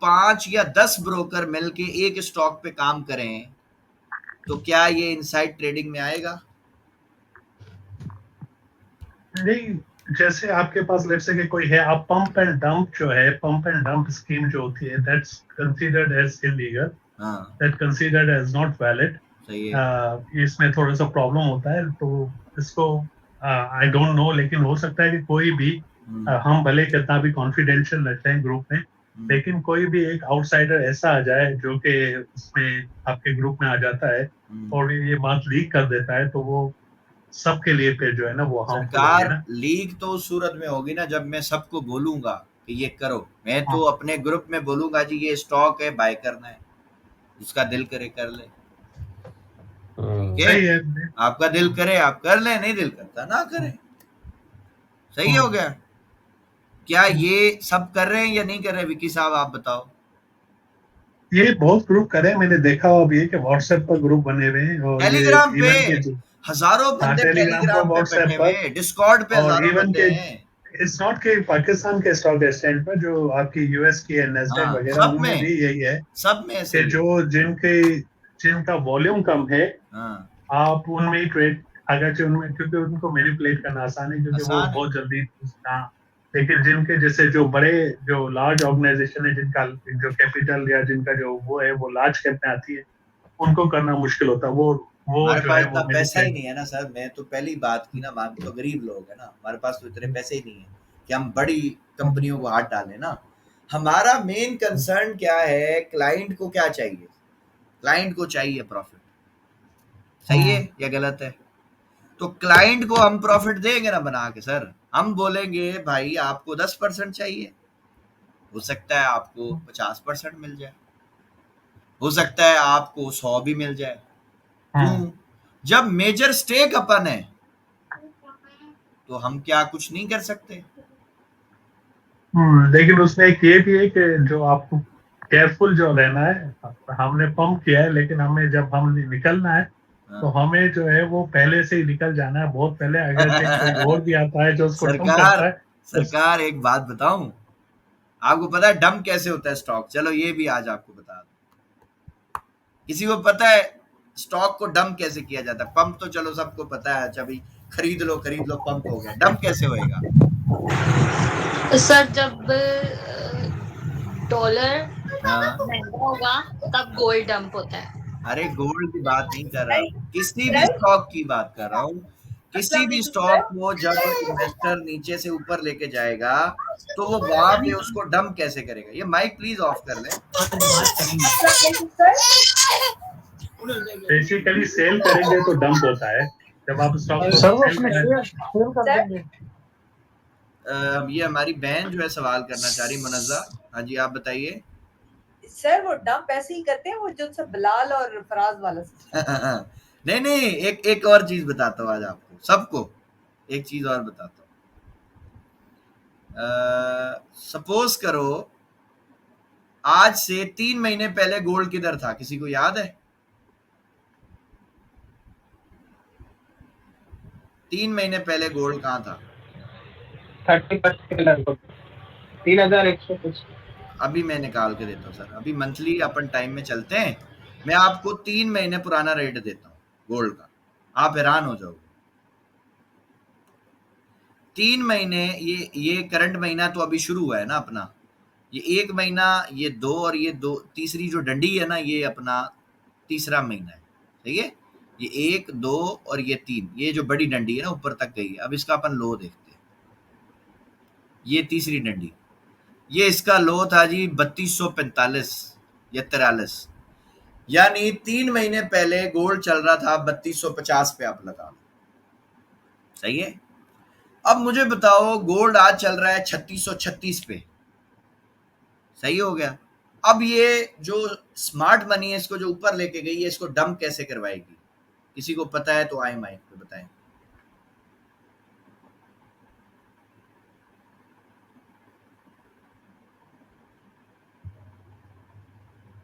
5 या 10 ब्रोकर मिलके एक स्टॉक पे काम करें तो क्या ये इनसाइड ट्रेडिंग में आएगा?
नहीं, जैसे आपके पास लेट्स से कि कोई है, आप पंप एंड डंप जो है, पंप एंड डंप स्कीम जो होती है, that's considered as illegal, that considered as not valid.
सही है।
इसमें थोड़ा सा प्रॉब्लम होता है, तो इसको आई डोंट नो, लेकिन हो सकता है कि कोई भी हम भले कितना भी कॉन्फिडेंशियल रखते हैं ग्रुप में, लेकिन कोई भी एक आउटसाइडर ऐसा आ जाए जो कि उसमें आपके ग्रुप में आ जाता है और ये बात लीक कर देता है, तो वो सबके लिए फिर जो है ना वो
सरकार लीक तो उस सूरत में होगी ना जब मैं सबको बोलूंगा कि ये करो। मैं तो अपने ग्रुप में बोलूंगा जी ये स्टॉक है, बाय करना है, जिसका दिल करे कर ले, ठीक है? आपका दिल करे आप कर ले, नहीं दिल करता ना करें। सही हो गया? क्या ये सब कर रहे हैं या नहीं कर रहे? विकी साहब आप बताओ।
ये बहुत ग्रुप कर रहे हैं, मैंने देखा अभी है कि व्हाट्सएप पर ग्रुप बने हुए हैं और
टेलीग्राम पे हजारों बंदे,
टेलीग्राम पर, व्हाट्सएप पर,
डिस्कॉर्ड पे
और
हजारों
इवन
बंदे
के
हैं।
इट्स नॉट के पाकिस्तान के स्टॉक एक्सचेंज पर, जो आपकी यूएस की नैस्डैक वगैरह,
सब
उनमें भी यही है,
सब में ऐसे
कि जो जिनका वॉल्यूम कम है, आप उनमें ही ट्रेड, अगर उनमें, क्योंकि उनको मैनिपुलेट करना आसान है, क्योंकि वो बहुत जल्दी, लेकिन जिनके जैसे जो बड़े, जो लार्ज ऑर्गेनाइजेशन है, जिनका जो कैपिटल या जिनका जो वो है वो लार्ज कैप में आती है, उनको करना मुश्किल होता है। वो
हमारे
जो
पास
है
इतना
वो
पैसा ही नहीं है ना सर। मैं तो पहली बात की ना, हम तो गरीब लोग है ना, हमारे पास तो इतने पैसे ही नहीं है कि हम बड़ी कंपनियों को हाथ डालें ना। हमारा मेन कंसर्न क्या है, क्लाइंट को क्या चाहिए? क्लाइंट को चाहिए प्रॉफिट। सही है या गलत है? तो क्लाइंट को हम प्रॉफिट देंगे ना बना के सर। हम बोलेंगे भाई आपको 10% चाहिए, हो सकता है आपको 50% मिल जाए, हो सकता है आपको 100 भी मिल जाए। क्यों? जब मेजर स्टेक अपन है तो हम क्या कुछ नहीं कर सकते?
लेकिन उसमें एक ये भी है कि जो आपको केयरफुल जो रहना है। हमने पंप किया है, लेकिन हमें जब हम निकलना है तो हमें जो है वो पहले से ही निकल जाना है, बहुत पहले। अगर कोई और भी आता है जो उसको डंप करता है।
सरकार एक बात बताऊं, आपको पता है डंप कैसे होता है स्टॉक? चलो ये भी आज आपको बता दूं। किसी को पता है स्टॉक को डंप कैसे किया जाता है? पंप तो चलो सबको पता है, अच्छा भाई खरीद लो पंप हो गया। डंप कैसे होएगा?
सर जब डॉलर महंगा होगा तब गोल्ड डंप होता है।
अरे गोल्ड की बात नहीं कर रहा हूँ, किसी भी स्टॉक की बात कर रहा हूँ। किसी भी स्टॉक को जब इन्वेस्टर नीचे से ऊपर लेके जाएगा तो वो वहां पे उसको डंप कैसे करेगा? ये माइक प्लीज ऑफ कर लें।
बेसिकली सेल करेंगे तो डंप होता है जब आप स्टॉक को
सर वो
सेल
उसमें
करें।
शेयर कर देंगे।
ये हमारी बहन जो है सवाल करना चाह रही मुनज़्ज़ा। हाँ जी, आप बताइए।
सर वो डंप ऐसे ही करते हैं वो जो सब बिलाल और फराज वाला सिस्टम।
नहीं, एक और चीज़ बताता हूँ आज आपको, सबको एक चीज़ और बताता हूँ। सपोज़ करो आज से 3 महीने पहले गोल्ड किधर था? किसी को याद है? 3 महीने पहले गोल्ड कहाँ था?
31 के लगभग 3100 कुछ।
अभी मैं निकाल के देता हूँ सर, अभी मंथली अपन टाइम में चलते हैं। मैं आपको 3 महीने पुराना रेट देता हूँ गोल्ड का, आप हैरान हो जाओगे। 3 महीने, ये करंट महीना तो अभी शुरू हुआ है ना अपना, ये 1 महीना, ये 2 और ये 2, तीसरी जो डंडी है ना, ये अपना तीसरा महीना है, सही है। ये 1, 2 और ये 3, ये जो बड़ी डंडी है ना ऊपर तक गई है। अब इसका अपन लो देखते हैं, ये तीसरी डंडी, ये इसका लो था जी 3245 या 43, यानी 3 महीने पहले गोल्ड चल रहा था 3250 पे, आप लगा लो, सही है। अब मुझे बताओ गोल्ड आज चल रहा है 3636 पे, सही हो गया। अब ये जो स्मार्ट मनी है इसको जो ऊपर लेके गई है, इसको डंप कैसे करवाएगी? किसी को पता है तो आए माइक पे बताएं।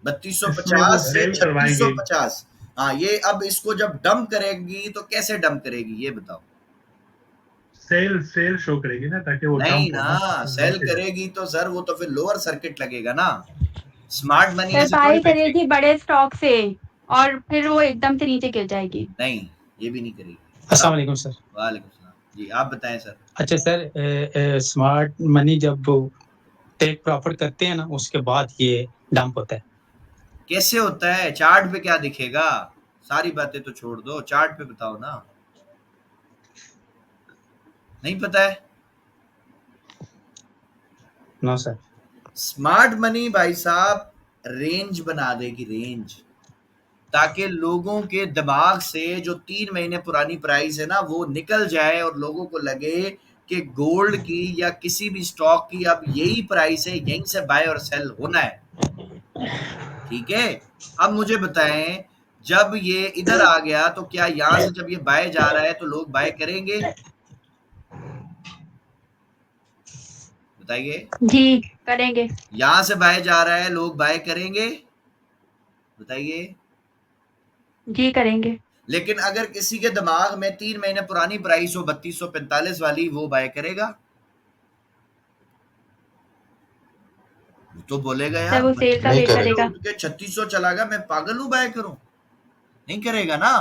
बत्तीस सौ पचास से 3650। हाँ, ये अब इसको जब डंप करेगी तो कैसे डंप करेगी ये बताओ।
सेल शो करेगी ना, ताकि वो
नहीं
डंप हो
ना, सेल करेगी तो सर वो तो फिर लोअर सर्किट लगेगा ना। स्मार्ट मनी
सर
ऐसे
बाय
थोड़ी
करेगी
बेचेगी।
बड़े स्टॉक से और फिर वो एकदम से नीचे गिर जाएगी।
नहीं, ये भी नहीं करेगी।
अस्सलाम वालेकुम सर।
वालेकुम सलाम जी, आप बताएं सर।
अच्छा सर, स्मार्ट मनी जब टेक प्रॉफिट करते हैं ना उसके बाद ये डंप होता है।
कैसे होता है? चार्ट पे क्या दिखेगा? सारी बातें तो छोड़ दो, चार्ट पे बताओ ना। नहीं पता है?
No sir.
स्मार्ट मनी भाई साहब रेंज बना देगी, रेंज, ताकि लोगों के दिमाग से जो 3 महीने पुरानी प्राइस है ना वो निकल जाए और लोगों को लगे कि गोल्ड की या किसी भी स्टॉक की अब यही प्राइस है, यहीं से बाय और सेल होना है, ठीक है। अब मुझे बताएं, जब ये इधर आ गया तो क्या यहां से जब ये बाय जा रहा है तो लोग बाय करेंगे? बताइए।
जी करेंगे।
यहां से बाय जा रहा है, लोग बाय करेंगे? बताइए।
जी करेंगे।
लेकिन अगर किसी के दिमाग में 3 महीने पुरानी प्राइस हो 3245 वाली, वो बाय करेगा? वो तो बोलेगा
सर
यार
वो सेल का वेट करेगा।
3600 चला गया, मैं पागल हूं बाय करूं? नहीं करेगा ना।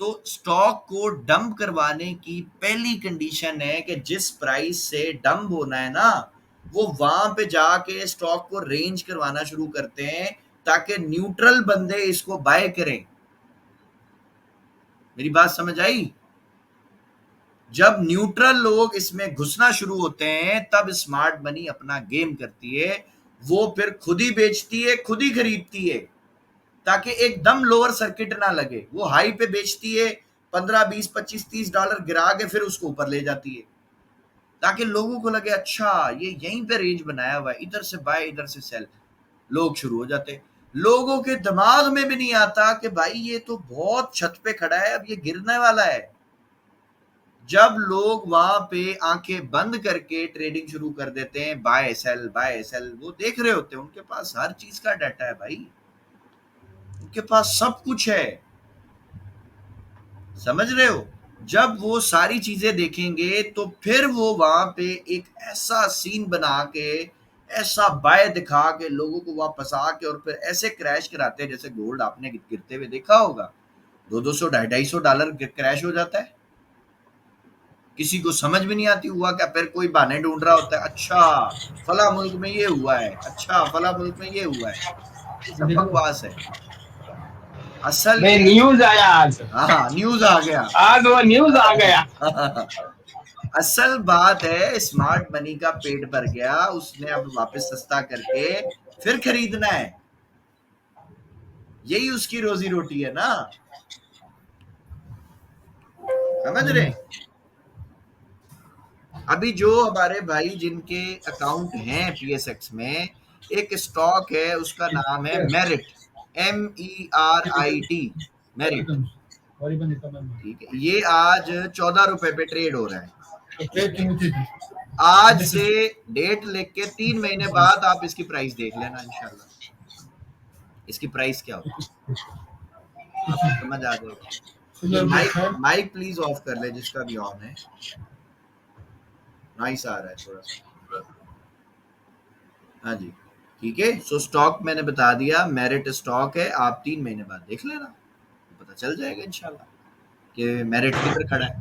तो स्टॉक को डंप करवाने की पहली कंडीशन है कि जिस प्राइस से डंप होना है ना, वो वहां पे जाके स्टॉक को रेंज करवाना शुरू करते हैं ताकि न्यूट्रल बंदे इसको बाय करें। मेरी बात समझ आई? जब न्यूट्रल लोग इसमें घुसना शुरू होते हैं तब स्मार्ट मनी अपना गेम करती है। वो फिर खुद ही बेचती है, खुद ही खरीदती है, ताकि एकदम लोअर सर्किट ना लगे। वो हाई पे बेचती है, 15, 20, 25, 30 डॉलर गिरा के फिर उसको ऊपर ले जाती है, ताकि लोगों को लगे अच्छा ये यहीं पे रेंज बनाया हुआ है, इधर से बाय इधर से सेल। लोग शुरू हो जाते हैं। लोगों के दिमाग में भी नहीं आता कि भाई ये तो बहुत छत पे खड़ा है, अब ये गिरने वाला है। जब लोग वहां पे आंखें बंद करके ट्रेडिंग शुरू कर देते हैं, बाय सेल बाय सेल, वो देख रहे होते हैं, उनके पास हर चीज का डाटा है भाई, उनके पास सब कुछ है, समझ रहे हो। जब वो सारी चीजें देखेंगे तो फिर वो वहां पे एक ऐसा सीन बना के, ऐसा बाय दिखा के लोगों को वापस आके और फिर ऐसे क्रैश कराते हैं जैसे गोल्ड आपने गिरते हुए देखा होगा, 200, 250 डॉलर क्रैश हो जाता है। किसी को समझ भी नहीं आती हुआ क्या, फिर कोई बहाने ढूंढ रहा होता है, अच्छा फला मुल्क में ये हुआ है, अच्छा फला मुल्क में ये हुआ है। ये सब बकवास है। असल
न्यूज आया आज।
हाँ, न्यूज आ गया,
आज वो न्यूज आ गया।
असल बात है स्मार्ट मनी का पेट भर गया, उसने अब वापस सस्ता करके फिर खरीदना है। यही उसकी रोजी रोटी है ना, समझ रहे हैं? अभी जो हमारे भाई जिनके अकाउंट हैं पीएसएक्स में, एक स्टॉक है उसका नाम है मेरिट, MERIT, मेरिट, ठीक है। ये आज 14 रुपए पे ट्रेड हो रहा है। आज से डेट लेके 3 महीने बाद आप इसकी प्राइस देख लेना इंशाल्लाह, इसकी प्राइस क्या होगी आपको समझ आ जाएगा। माइक प्लीज ऑफ कर ले जिसका भी ऑन है, नाइस आ रहा है थोड़ा सा। हाँ जी, ठीक है। सो स्टॉक मैंने बता दिया, मेरिट स्टॉक है, आप 3 महीने बाद देख लेना, पता चल जाएगा इंशाल्लाह कि मेरिट किधर खड़ा है।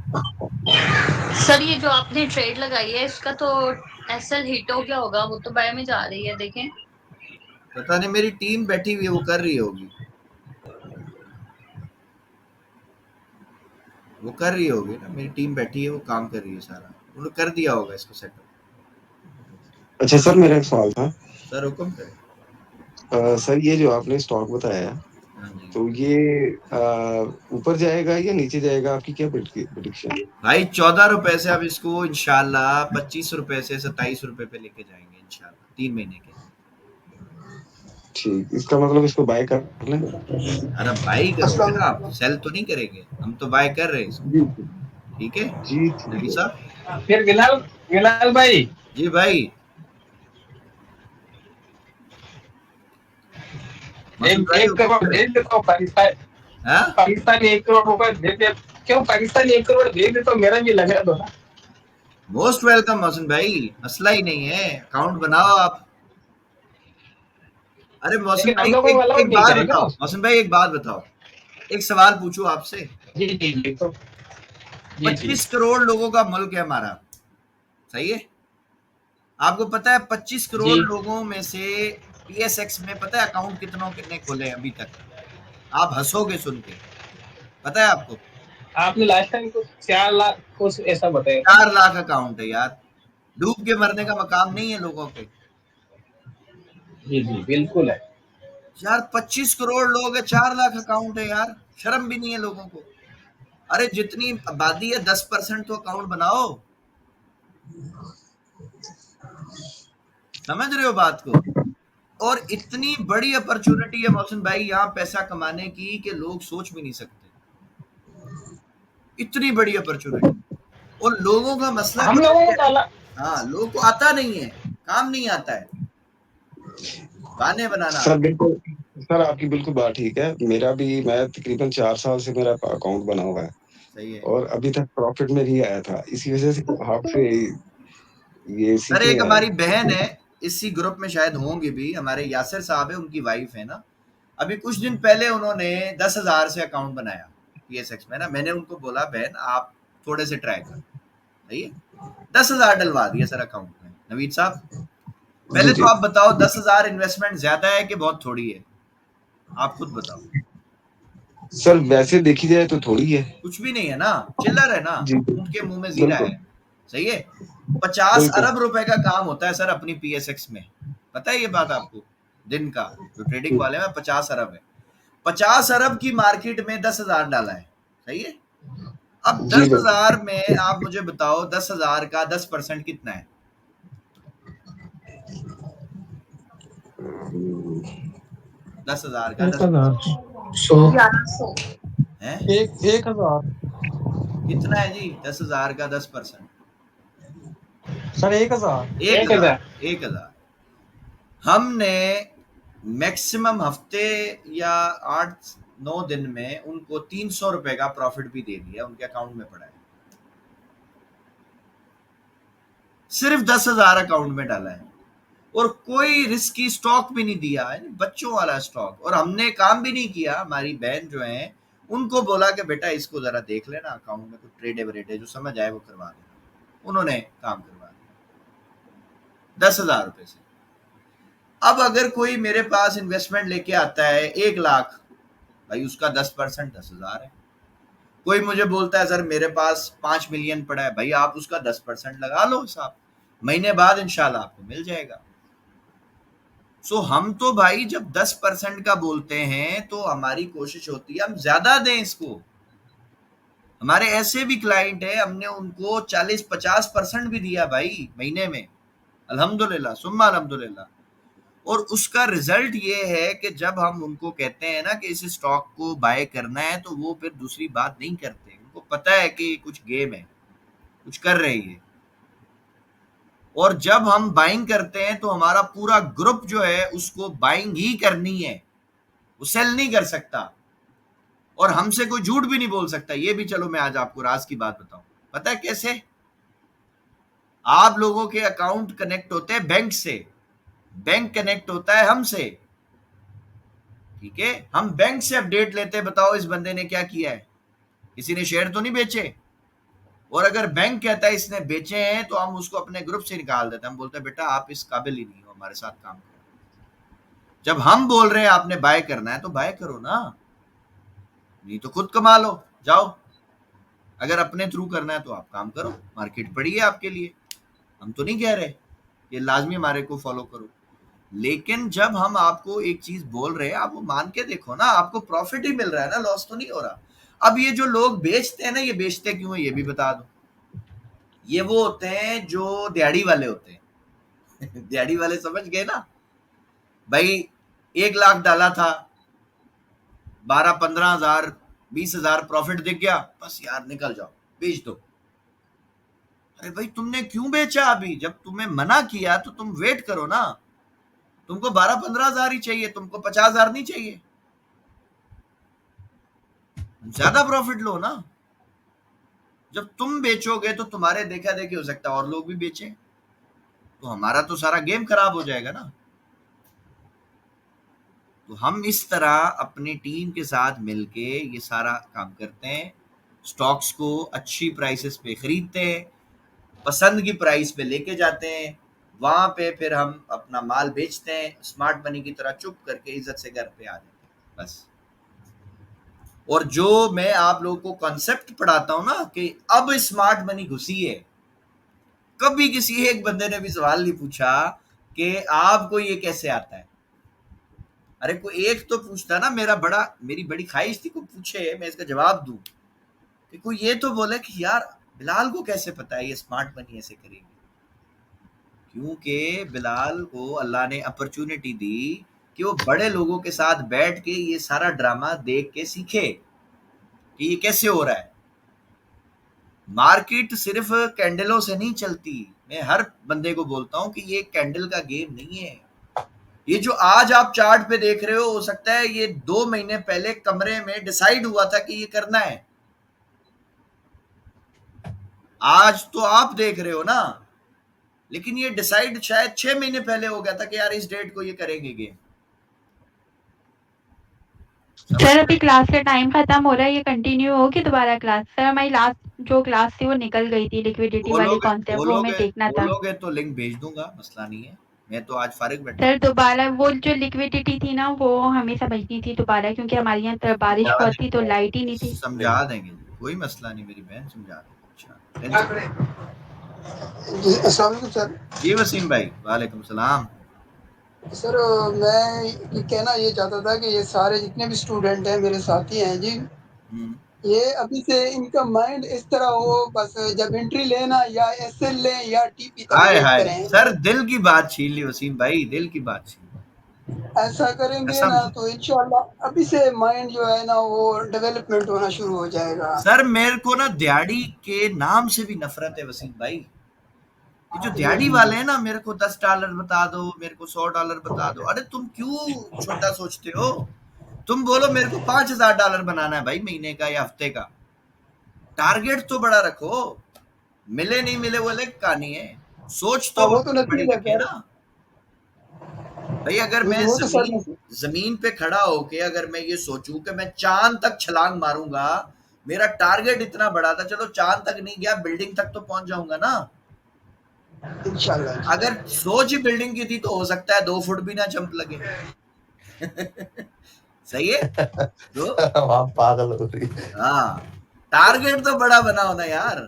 सर ये जो आपने ट्रेड लगाई है इसका तो एसएल हिट हो गया होगा, वो तो बाय में जा रही है, देखें।
पता नहीं, मेरी टीम बैठी हुई है, वो कर रही होगी, वो कर रही होगी ना, मेरी टीम बैठी है, वो काम कर रही है सारा, उन्होंने कर दिया होगा इसको सेटअप।
अच्छा सर, मेरा एक सवाल था।
सर हुक्म करें।
सर ये जो आपने स्टॉक बताया,
हाँ जी
तो ये ऊपर जाएगा या नीचे जाएगा, आपकी क्या प्रेडिक्शन है?
भाई 14 रुपए से अब इसको इंशाल्लाह 25 रुपए से 27 रुपए पे लेके जाएंगे इंशाल्लाह 3 महीने के।
ठीक, इसका मतलब इसको बाय कर लें?
अरे बाई करोगे ना आप, सेल तो नहीं करेंगे हम, तो बाय कर रहे हैं इसको,
जी
ठीक है
जी
नबी साहब।
फिर बिलाल भाई,
जी भाई,
एक करोड़ दे दे तो पाकिस्तानी 1 करोड़ रुपए दे दे, क्यों पाकिस्तानी 1 करोड़ दे दे तो मेरा भी लगा दो ना।
मोस्ट वेलकम मोहसिन भाई, मसला ही नहीं है, अकाउंट बनाओ आप। अरे मोहसिन भाई एक बात बताओ, मोहसिन भाई एक बात बताओ, एक सवाल पूछूं आपसे।
जी जी जी, तो
25 करोड़ लोगों का मुल्क है हमारा, सही है? आपको पता है 25 करोड़ लोगों में से पीएसएक्स में पता है अकाउंट कितने खोले हैं अभी तक? आप हंसोगे सुन के, पता है आपको?
आपने लास्ट टाइम कुछ 4 लाख कुछ ऐसा बताया।
4 लाख अकाउंट है यार, डूब के मरने का मकाम नहीं है लोगों के।
जी जी बिल्कुल है
यार 25 करोड़ लोग है, 4 लाख अकाउंट है यार, शर्म भी नहीं है लोगों को। अरे जितनी आबादी है 10% तो अकाउंट बनाओ, समझ रहे हो बात को? और इतनी बड़ी अपॉर्चुनिटी है मोहसिन भाई यहाँ पैसा कमाने की कि लोग सोच भी नहीं सकते, इतनी बड़ी अपॉर्चुनिटी। और लोगों का मसला
हम लोगों को डाला,
हाँ लोगों को आता नहीं है, काम नहीं आता है गाने बनाना।
सर बिल्कुल, सर आपकी बिल्कुल बात ठीक है। मेरा भी, मैं तकरीबन 4 साल से मेरा अकाउंट बना हुआ है,
सही है,
और अभी तक प्रॉफिट में नहीं आया था, इसी वजह से आपसे ये
सर
सीखने
एक
आया।
हमारी बहन है इसी ग्रुप में, शायद होंगे भी, हमारे यासिर साहब है, उनकी वाइफ है ना, अभी कुछ दिन पहले उन्होंने 10,000 से अकाउंट बनाया पीएसएक्स में ना। मैंने उनको बोला बहन आप थोड़े से ट्राई करो, सही है? 10,000 डलवा दिया सर अकाउंट में। नवीद साहब पहले तो आप बताओ 10,000 इन्वेस्टमेंट ज्यादा है कि बहुत थोड़ी है, आप खुद बताओ।
सर वैसे देखी जाए तो थोड़ी है,
कुछ भी नहीं है ना, चिल्लर है ना, उनके मुंह में जीरा है, सही है? 50 अरब रुपए का काम होता है सर अपनी पीएसएक्स में, पता है ये बात आपको? दिन का जो ट्रेडिंग वाले में 50 अरब है, 50 अरब की मार्केट में 10,000 डाला है, सही है? अब 10,000 में आप मुझे बताओ 10,000 का 10% कितना है? 10,000 का
1,000
है
1,000
कितना है जी? 10,000 का 10%,
सर 1,000
1,000। हमने मैक्सिमम हफ्ते या 8-9 दिन में उनको 300 रुपए का प्रॉफिट भी दे दिया, उनके अकाउंट में पड़ा है, सिर्फ 10,000 अकाउंट में डाला है, और कोई रिस्की स्टॉक भी नहीं दिया है, बच्चों वाला स्टॉक। और हमने काम भी नहीं किया, हमारी बहन जो है उनको बोला कि बेटा इसको जरा देख लेना, अकाउंट में कुछ ट्रेडे वरेडे जो समझ आए वो करवा देना, उन्होंने काम करवा दिया 10,000 रुपए से। अब अगर कोई मेरे पास इन्वेस्टमेंट लेके आता है 1 लाख, भाई उसका 10% 10,000 है। कोई मुझे बोलता है सर मेरे पास 5 मिलियन पड़ा है, भाई आप उसका 10% लगा लो हिसाब, महीने बाद इंशाल्लाह आपको मिल जाएगा। सो हम तो भाई जब 10% का बोलते हैं तो हमारी कोशिश होती है हम ज्यादा दें इसको। हमारे ऐसे भी क्लाइंट है, हमने उनको 40-50% भी दिया भाई महीने में, अल्हम्दुलिल्लाह सुम्मा अल्हम्दुलिल्लाह। और उसका रिजल्ट ये है कि जब हम उनको कहते हैं ना कि इस स्टॉक को बाय करना है तो वो फिर दूसरी बात नहीं करते, उनको पता है कि कुछ गेम है, कुछ कर रही है। और जब हम बाइंग करते हैं तो हमारा पूरा ग्रुप जो है उसको बाइंग ही करनी है, वो सेल नहीं कर सकता और हमसे कोई झूठ भी नहीं बोल सकता। ये भी चलो मैं आज आपको राज की बात बताऊं, पता है कैसे? आप लोगों के अकाउंट कनेक्ट होते हैं बैंक से, बैंक कनेक्ट होता है हमसे, ठीक है? हम बैंक से अपडेट लेते हैं, बताओ इस बंदे ने क्या किया है, किसी ने शेयर तो नहीं बेचे। और अगर बैंक कहता है इसने बेचे हैं तो हम उसको अपने ग्रुप से निकाल देते हैं, हम बोलते हैं बेटा आप इस काबिल ही नहीं हो हमारे साथ काम करो। जब हम बोल रहे हैं आपने बाय करना है तो बाय करो ना, नहीं तो खुद कमा लो, जाओ। अगर अपने थ्रू करना है तो आप काम करो, मार्केट पड़ी है आपके लिए, हम तो नहीं कह रहे ये लाजमी हमारे को फॉलो करो। लेकिन जब हम आपको एक चीज बोल रहे हैं आप वो मान के देखो ना, आपको प्रॉफिट ही मिल रहा है ना, लॉस तो नहीं हो रहा। अब ये जो लोग बेचते हैं ना, ये बेचते क्यों है ये भी बता दो। ये वो होते हैं जो दिहाड़ी वाले होते हैं दिहाड़ी वाले समझ गए ना भाई, 1 लाख डाला था, 12-15 हजार 20 हजार प्रॉफिट दिख गया, बस यार निकल जाओ बेच दो। अरे भाई तुमने क्यों बेचा? अभी जब तुम्हें मना किया तो तुम वेट करो ना, तुमको 12-15 हजार ही चाहिए, तुमको 50 हजार नहीं चाहिए, ज्यादा प्रॉफिट लो ना। जब तुम बेचोगे तो तुम्हारे देखा देखी हो सकता है और लोग भी बेचें, तो हमारा तो सारा गेम खराब हो जाएगा ना। तो हम इस तरह अपनी टीम के साथ मिलके ये सारा काम करते हैं, स्टॉक्स को अच्छी प्राइसेस पे खरीदते हैं, पसंद की प्राइस पे लेके जाते हैं, वहां पे फिर हम अपना माल बेचते हैं, स्मार्ट मनी की तरह चुप करके इज्जत से घर पे आ जाते हैं बस। और जो मैं आप लोगों को कॉन्सेप्ट पढ़ाता हूं ना कि अब स्मार्ट मनी घुसी है, कभी किसी एक बंदे ने भी सवाल नहीं पूछा कि आपको ये कैसे आता है। अरे कोई एक तो पूछता ना, मेरी बड़ी ख्वाहिश थी कोई पूछे मैं इसका जवाब दूं, कि कोई ये तो बोले कि यार बिलाल को कैसे पता है ये स्मार्ट मनी ऐसे करेगी। क्योंकि बिलाल को अल्लाह ने अपॉर्चुनिटी दी कि वो बड़े लोगों के साथ बैठ के ये सारा ड्रामा देख के सीखे कि ये कैसे हो रहा है। मार्केट सिर्फ कैंडलों से नहीं चलती, मैं हर बंदे को बोलता हूं कि ये कैंडल का गेम नहीं है। ये जो आज आप चार्ट पे देख रहे हो सकता है ये 2 महीने पहले कमरे में डिसाइड हुआ था कि ये करना है, आज तो आप देख रहे हो ना, लेकिन ये डिसाइड शायद 6 महीने पहले हो गया था कि यार इस डेट को ये करेंगे गेम।
सर अभी क्लास का टाइम खत्म हो रहा है, ये कंटिन्यू होगी दोबारा क्लास? सर हमारी लास्ट जो क्लास थी वो निकल गई थी, लिक्विडिटी वाली कॉन्सेप्ट, वो हमें देखना था।
बोलोगे तो लिंक भेज दूंगा, मसला नहीं है, मैं तो आज फारिग बैठा।
सर दोबारा वो जो लिक्विडिटी थी ना वो हमें समझनी थी दोबारा, क्योंकि हमारे यहाँ बारिश बहुत थी तो लाइट ही नहीं थी।
समझा देंगे, कोई मसला नहीं मेरी बहन, समझा देंगे।
जी अस्सलाम वालेकुम सर।
जी वसीम भाई, वालेकुम सलाम।
सर मैं ये कहना ये चाहता था कि ये सारे जितने भी स्टूडेंट हैं मेरे साथी हैं जी, ये अभी से इनका माइंड इस तरह हो बस जब एंट्री लेना या एसएल लें या टीपी तक करें।
सर दिल की बात छीन ली वसीम भाई, दिल की बात छीन।
ऐसा करेंगे ना तो इंशाल्लाह अभी से माइंड जो है ना वो डेवलपमेंट होना शुरू हो जाएगा।
सर मेरे को ना दिहाड़ी के नाम से भी नफरत है वसीम भाई। ये जो दिहाड़ी वाले हैं ना, मेरे को $10 बता दो, मेरे को $100 बता दो। अरे तुम क्यों छोटा सोचते हो? तुम बोलो मेरे को $5000 बनाना है भाई महीने का या हफ्ते का, टारगेट तो बड़ा रखो। मिले नहीं मिले वो अलग कहानी है, सोच तो बड़ी रखे ना भाई। अगर मैं जमीन पे खड़ा होके अगर मैं ये सोचूं कि मैं चांद तक छलांग मारूंगा, मेरा टारगेट इतना बड़ा था, चलो चांद तक नहीं गया बिल्डिंग तक तो पहुंच जाऊंगा ना इंशाल्लाह। अगर सोच ही बिल्डिंग की थी तो हो सकता है 2 फुट भी ना जंप लगे सही है तो
पागल हो रही।
हाँ, टारगेट तो बड़ा बना होना यार।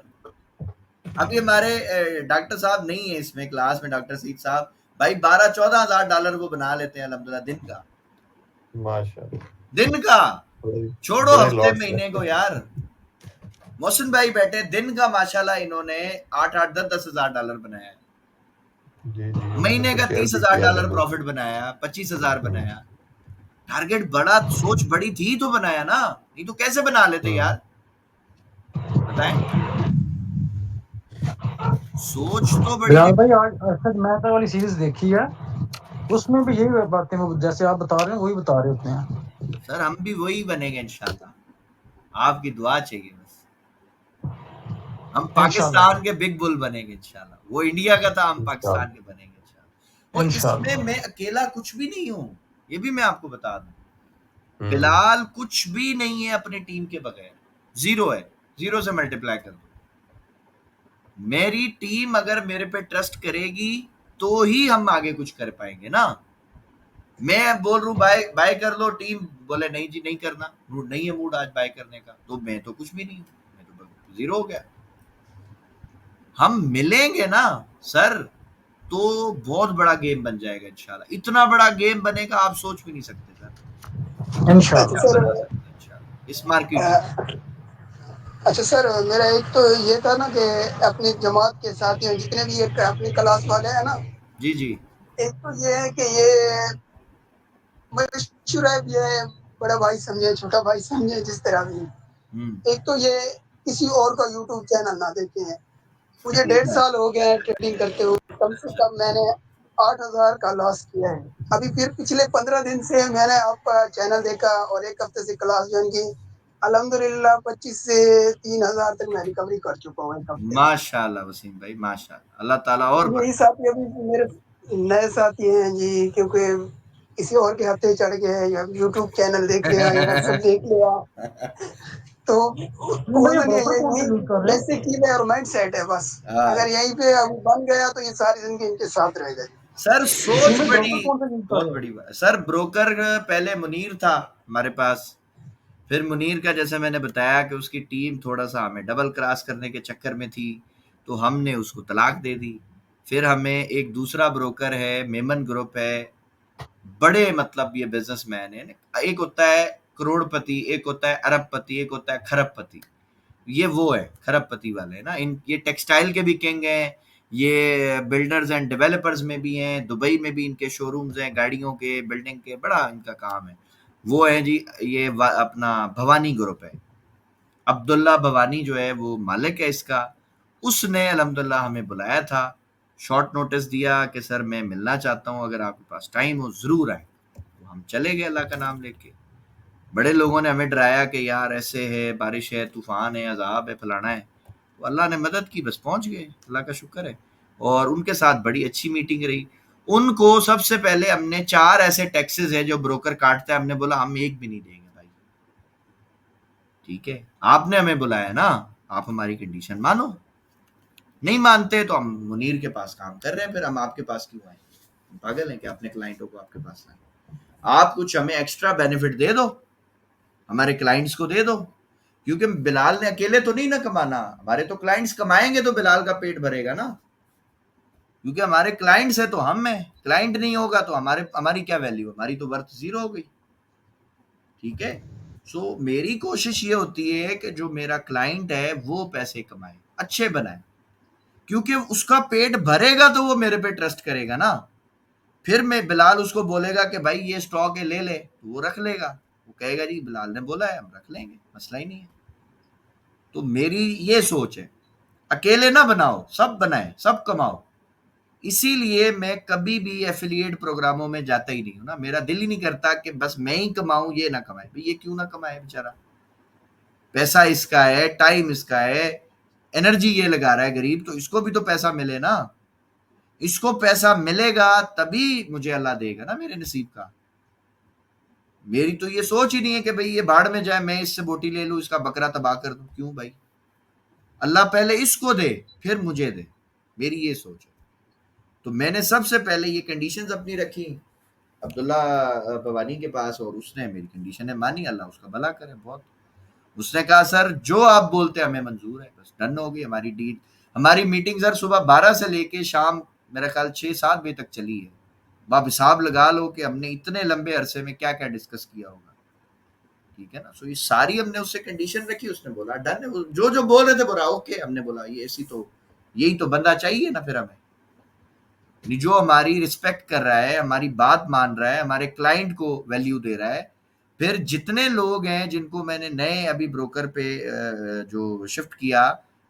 अभी हमारे डॉक्टर साहब नहीं है इसमें क्लास में, डॉक्टर सीत साहब, भाई 12-14 हजार डॉलर वो बना लेते हैं अल्हम्दुलिल्लाह दिन का,
माशाल्लाह,
दिन का, छोड़ो
बड़े
हफ्ते
लॉस
महीने
में।
को यार। मोहसिन भाई बैठे दिन का माशाल्लाह इन्होंने 8-8 10-10 हजार डॉलर बनाया है,
जी जी,
महीने
मैंने
का
तो शेयर
30
भी
हजार
किया
डॉलर
था।
प्रॉफिट बनाया, 25 हजार बनाया। टारगेट बड़ा, सोच बड़ी थी तो बनाया ना, नहीं तो कैसे बना लेते यार, बताएं। सोच तो बड़ी
बिलाल भाई आज अर्शद मेहता वाली सीरीज देखी है, उसमें भी यही बातें वो जैसे आप बता रहे हैं वही बता रहे होते हैं।
सर हम भी वही बनेंगे इंशाल्लाह, आपकी दुआ चाहिए बस। हम पाकिस्तान के बिग बुल बनेंगे इंशाल्लाह, वो इंडिया का था, हम पाकिस्तान के बनेंगे इंशाल्लाह। और इसमें मैं अकेला कुछ भी नहीं हूँ, ये भी मैं आपको बता दूं। बिलाल कुछ भी नहीं है अपने टीम के बगैर, जीरो है, जीरो से मल्टीप्लाई कर दो। मेरी टीम अगर मेरे पे ट्रस्ट करेगी तो ही हम आगे कुछ कर पाएंगे ना। मैं बोल रहा हूँ बाय बाय कर लो, टीम बोले नहीं जी नहीं करना, मूड नहीं है, मूड आज बाय करने का, तो मैं तो कुछ भी नहीं हूँ, मैं तो जीरो हो गया। हम मिलेंगे ना सर तो बहुत बड़ा गेम बन जाएगा इंशाल्लाह, इतना बड़ा गेम बनेगा आप सोच भी नहीं सकते सर इंशाल्लाह इस मार्केट।
अच्छा सर, मेरा एक तो ये था ना कि अपनी जमात के साथियों जितने भी ये अपनी क्लास वाले हैं ना,
जी जी,
एक तो ये है कि ये मशहूर है, ये बड़ा भाई समझे छोटा भाई समझे जिस तरह भी, एक तो ये किसी और का यूट्यूब चैनल ना देखे हैं। मुझे 1.5 साल हो गया है ट्रेडिंग करते हुए, कम से कम मैंने 8,000 का लॉस किया है। अभी फिर पिछले 15 दिन से मैंने आपका चैनल देखा और एक हफ्ते से क्लास ज्वाइन की, अल्हम्दुलिल्लाह 25 से 3,000 तक मैं रिकवरी कर चुका हूँ एक हफ्ते।
माशाल्लाह वसीम भाई माशाल्लाह, अल्लाह ताला और
यही साथी अभी मेरे नए साथी हैं जी, क्योंकि किसी और के हफ्ते चढ़ गए या यूट्यूब चैनल देख लिया या व्हाट्सएप देख लिया, तो बेसिक चीज है और माइंड सेट है बस। अगर यहीं पे अब बन गया तो ये सारी जिंदगी इनके साथ रह गई।
सर सोच बड़ी, बहुत बड़ी बात है सर। ब्रोकर पहले मुनीर था हमारे पास, फिर मुनीर का जैसे मैंने बताया कि उसकी टीम थोड़ा सा हमें डबल क्रॉस करने के चक्कर में थी, तो हमने उसको तलाक दे दी। फिर हमें एक दूसरा ब्रोकर है, मेमन ग्रुप है, बड़े मतलब ये बिजनेसमैन है, एक होता है करोड़पति, एक होता है अरबपति, एक होता है खरबपति। ये वो है खरबपति वाले ना, इन ये टेक्सटाइल के भी किंग हैं, ये बिल्डर्स एंड डेवलपर्स में भी हैं, दुबई में भी इनके शोरूम्स हैं गाड़ियों के, बिल्डिंग के, बड़ा इनका काम है। वो है जी ये अपना भवानी ग्रुप है, अब्दुल्ला भवानी जो है वो मालिक है इसका। उसने अल्हम्दुलिल्लाह हमें बुलाया था, शॉर्ट नोटिस दिया कि सर मैं मिलना चाहता हूँ, अगर आपके पास टाइम हो ज़रूर आए। तो हम चले गए अल्लाह का नाम लेके। बड़े लोगों ने हमें डराया कि यार ऐसे है, बारिश है, तूफान है, अजाब है, फलाना है, तो अल्लाह ने मदद की, बस पहुंच गए, अल्लाह का शुक्र है। और उनके साथ बड़ी अच्छी मीटिंग रही। उनको सबसे पहले हमने 4 ऐसे टैक्सेस है जो ब्रोकर काटता है, हमने बोला हम एक भी नहीं देंगे भाई, ठीक है आपने हमें बुलाया ना, आप हमारी कंडीशन मानो, नहीं मानते तो हम मुनीर के पास काम कर रहे हैं, फिर हम आपके पास क्यों आए, पागल हैं क्या अपने क्लाइंटों को आपके पास लाए। आप कुछ हमें एक्स्ट्रा बेनिफिट दे दो, हमारे क्लाइंट्स को दे दो, क्योंकि बिलाल ने अकेले तो नहीं ना कमाना, हमारे तो क्लाइंट्स कमाएंगे तो बिलाल का पेट भरेगा ना, क्योंकि हमारे क्लाइंट्स है तो हम हैं, क्लाइंट नहीं होगा तो हमारी क्या वैल्यू, हमारी तो वर्थ जीरो हो गई, ठीक है। सो मेरी कोशिश ये होती है कि जो मेरा क्लाइंट है वो पैसे कमाए, अच्छे बनाए, क्योंकि उसका पेट भरेगा तो वो मेरे पे ट्रस्ट करेगा ना। फिर मैं बिलाल उसको बोलेगा कि भाई ये स्टॉक है ले ले, तो वो रख लेगा, वो कहेगा जी बिलाल ने बोला है हम रख लेंगे, मसला ही नहीं है। तो मेरी ये सोच है, अकेले ना बनाओ, सब बनाए, सब कमाओ। इसीलिए मैं कभी भी एफिलिएट प्रोग्रामों में जाता ही नहीं हूं ना, मेरा दिल ही नहीं करता कि बस मैं ही कमाऊं, ये ना कमाए। भाई ये क्यों ना कमाए बेचारा, पैसा इसका है, टाइम इसका है, एनर्जी ये लगा रहा है गरीब, तो इसको भी तो पैसा मिले ना, इसको पैसा मिलेगा तभी मुझे अल्लाह देगा ना मेरे नसीब का। मेरी तो ये सोच ही नहीं है कि भाई ये भाड़ में जाए, मैं इससे बोटी ले लूं, इसका बकरा तबाह कर दूं, क्यों भाई, अल्लाह पहले इसको दे फिर मुझे दे, मेरी ये सोच है। तो मैंने सबसे पहले ये कंडीशंस अपनी रखी अब्दुल्ला भवानी के पास, और उसने मेरी कंडीशनें मानी, अल्लाह उसका भला करे बहुत। उसने कहा सर जो आप बोलते हैं हमें मंजूर है, बस डन हो गई हमारी डील। हमारी मीटिंग सर सुबह 12 से लेके शाम मेरा ख्याल 6-7 बजे तक चली है। आप हिसाब लगा लो कि हमने इतने लंबे अरसे में क्या क्या डिस्कस किया होगा, ठीक है ना। सो ये सारी हमने उससे कंडीशन रखी, उसने बोला डन है, जो जो बोल रहे थे बोला ओके, हमने बोला ये ऐसी तो यही तो बंदा चाहिए ना फिर हमें, जो हमारी रिस्पेक्ट कर रहा है, हमारी बात मान रहा है, हमारे क्लाइंट को वैल्यू दे रहा है। फिर जितने लोग हैं जिनको मैंने नए अभी ब्रोकर पे जो शिफ्ट किया,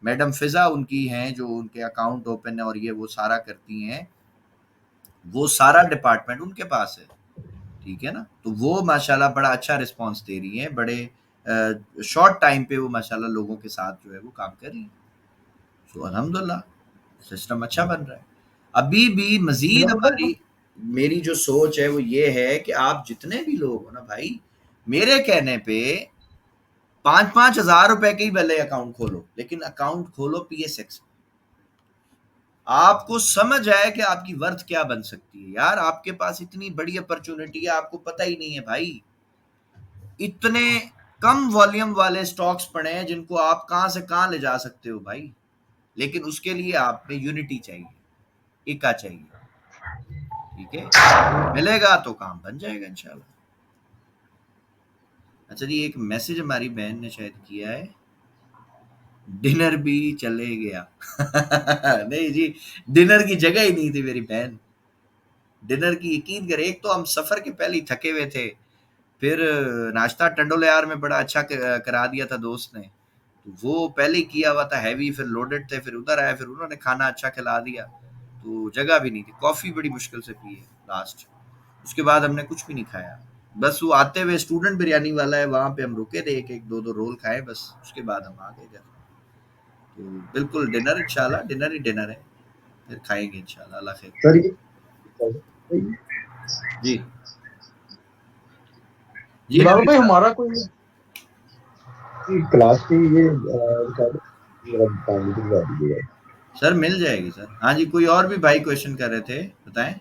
मैडम फिजा उनकी हैं जो उनके अकाउंट ओपन है और ये वो सारा करती हैं, वो सारा डिपार्टमेंट उनके पास है, ठीक है ना। तो वो माशाल्लाह बड़ा अच्छा रिस्पांस दे रही हैं, बड़े शॉर्ट टाइम पे वो माशाल्लाह लोगों के साथ जो है वो काम कर रही हैं। तो अल्हम्दुलिल्लाह सिस्टम अच्छा बन रहा है। अभी भी मजीद हमारी मेरी जो सोच है वो ये है कि आप जितने भी लोग हो ना भाई, मेरे कहने पे 5-5 हजार रुपए के ही पहले अकाउंट खोलो, लेकिन अकाउंट खोलो PSX। आपको समझ आए कि आपकी वर्थ क्या बन सकती है। यार आपके पास इतनी बड़ी अपॉर्चुनिटी है, आपको पता ही नहीं है भाई। इतने कम वॉल्यूम वाले स्टॉक्स पड़े हैं जिनको आप कहां से कहां ले जा सकते हो भाई, लेकिन उसके लिए आप में यूनिटी चाहिए, एका चाहिए, ठीक है। मिलेगा तो काम बन जाएगा इंशाल्लाह। अच्छा जी, एक मैसेज हमारी बहन ने शायद किया है, डिनर भी चले गया। नहीं जी, डिनर की जगह ही नहीं थी मेरी बहन। डिनर की यकीन करे, एक तो हम सफर के पहले ही थके हुए थे, फिर नाश्ता टंडोले में बड़ा अच्छा करा दिया था दोस्त ने, तो वो पहले ही किया हुआ था हैवी, फिर लोडेड थे, फिर उधर आए, फिर उन्होंने खाना अच्छा खिला दिया, तो जगह भी नहीं थी। कॉफी बड़ी मुश्किल से पी है लास्ट, उसके बाद हमने कुछ भी नहीं खाया। बस वो आते हुए स्टूडेंट बिरयानी वाला है, वहां पे हम रुके थे, एक एक 2-2 रोल खाए बस, उसके बाद हम आ गए घर। तो बिल्कुल डिनर इंशाल्लाह, डिनर ही डिनर है, फिर खाएंगे इंशाल्लाह। अल्लाह खैर।
सर
जी जी
बिलाल भाई हमारा कोई
क्लास की ये
सर मिल जाएगी सर। हाँ जी, कोई और भी भाई क्वेश्चन कर रहे थे, बताएं।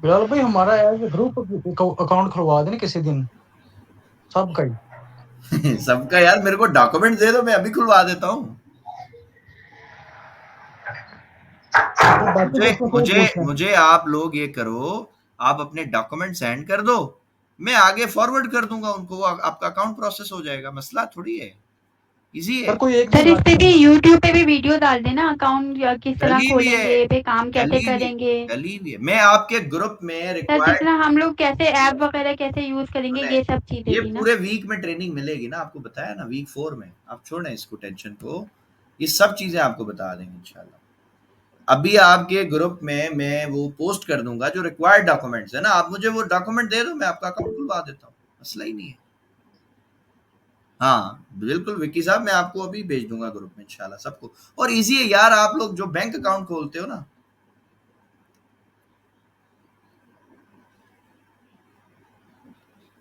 बिलाल भाई हमारा एज ग्रुप अकाउंट खुलवा देना किसी दिन सबका ही।
सबका यार, मेरे को डॉक्यूमेंट दे दो, मैं अभी खुलवा देता हूँ। मुझे आप लोग ये करो, आप अपने डॉक्यूमेंट सेंड कर दो, मैं आगे फॉरवर्ड कर दूंगा उनको, आपका अकाउंट प्रोसेस हो जाएगा, मसला थोड़ी है, इजी है।
सर इस पे भी यूट्यूब पे भी वीडियो डाल देना, अकाउंट किस तरह
डली भी है,
खोलेंगे, पे काम कैसे
डली भी
करेंगे।
डली भी है। मैं आपके ग्रुप में
सर
रिक्वायर्ड,
जितना हम लोग कैसे ऐप वगैरह कैसे यूज करेंगे, ये सब चीजें
ये
भी ना।
पूरे वीक में ट्रेनिंग मिलेगी ना, आपको बताया ना, वीक 4 में। आप छोड़ें इसको, टेंशन को, ये सब चीजें आपको बता देंगे इंशाल्लाह। अभी आपके ग्रुप में मैं वो पोस्ट कर दूंगा जो रिक्वायर्ड डॉक्यूमेंट्स है ना, आप मुझे वो डॉक्यूमेंट दे दो, मैं आपका अकाउंट खुलवा देता हूँ, मसला ही नहीं है। हाँ बिल्कुल विक्की साहब, मैं आपको अभी भेज दूंगा ग्रुप में इंशाल्लाह सबको। और इजी है यार, आप लोग जो बैंक अकाउंट खोलते हो ना,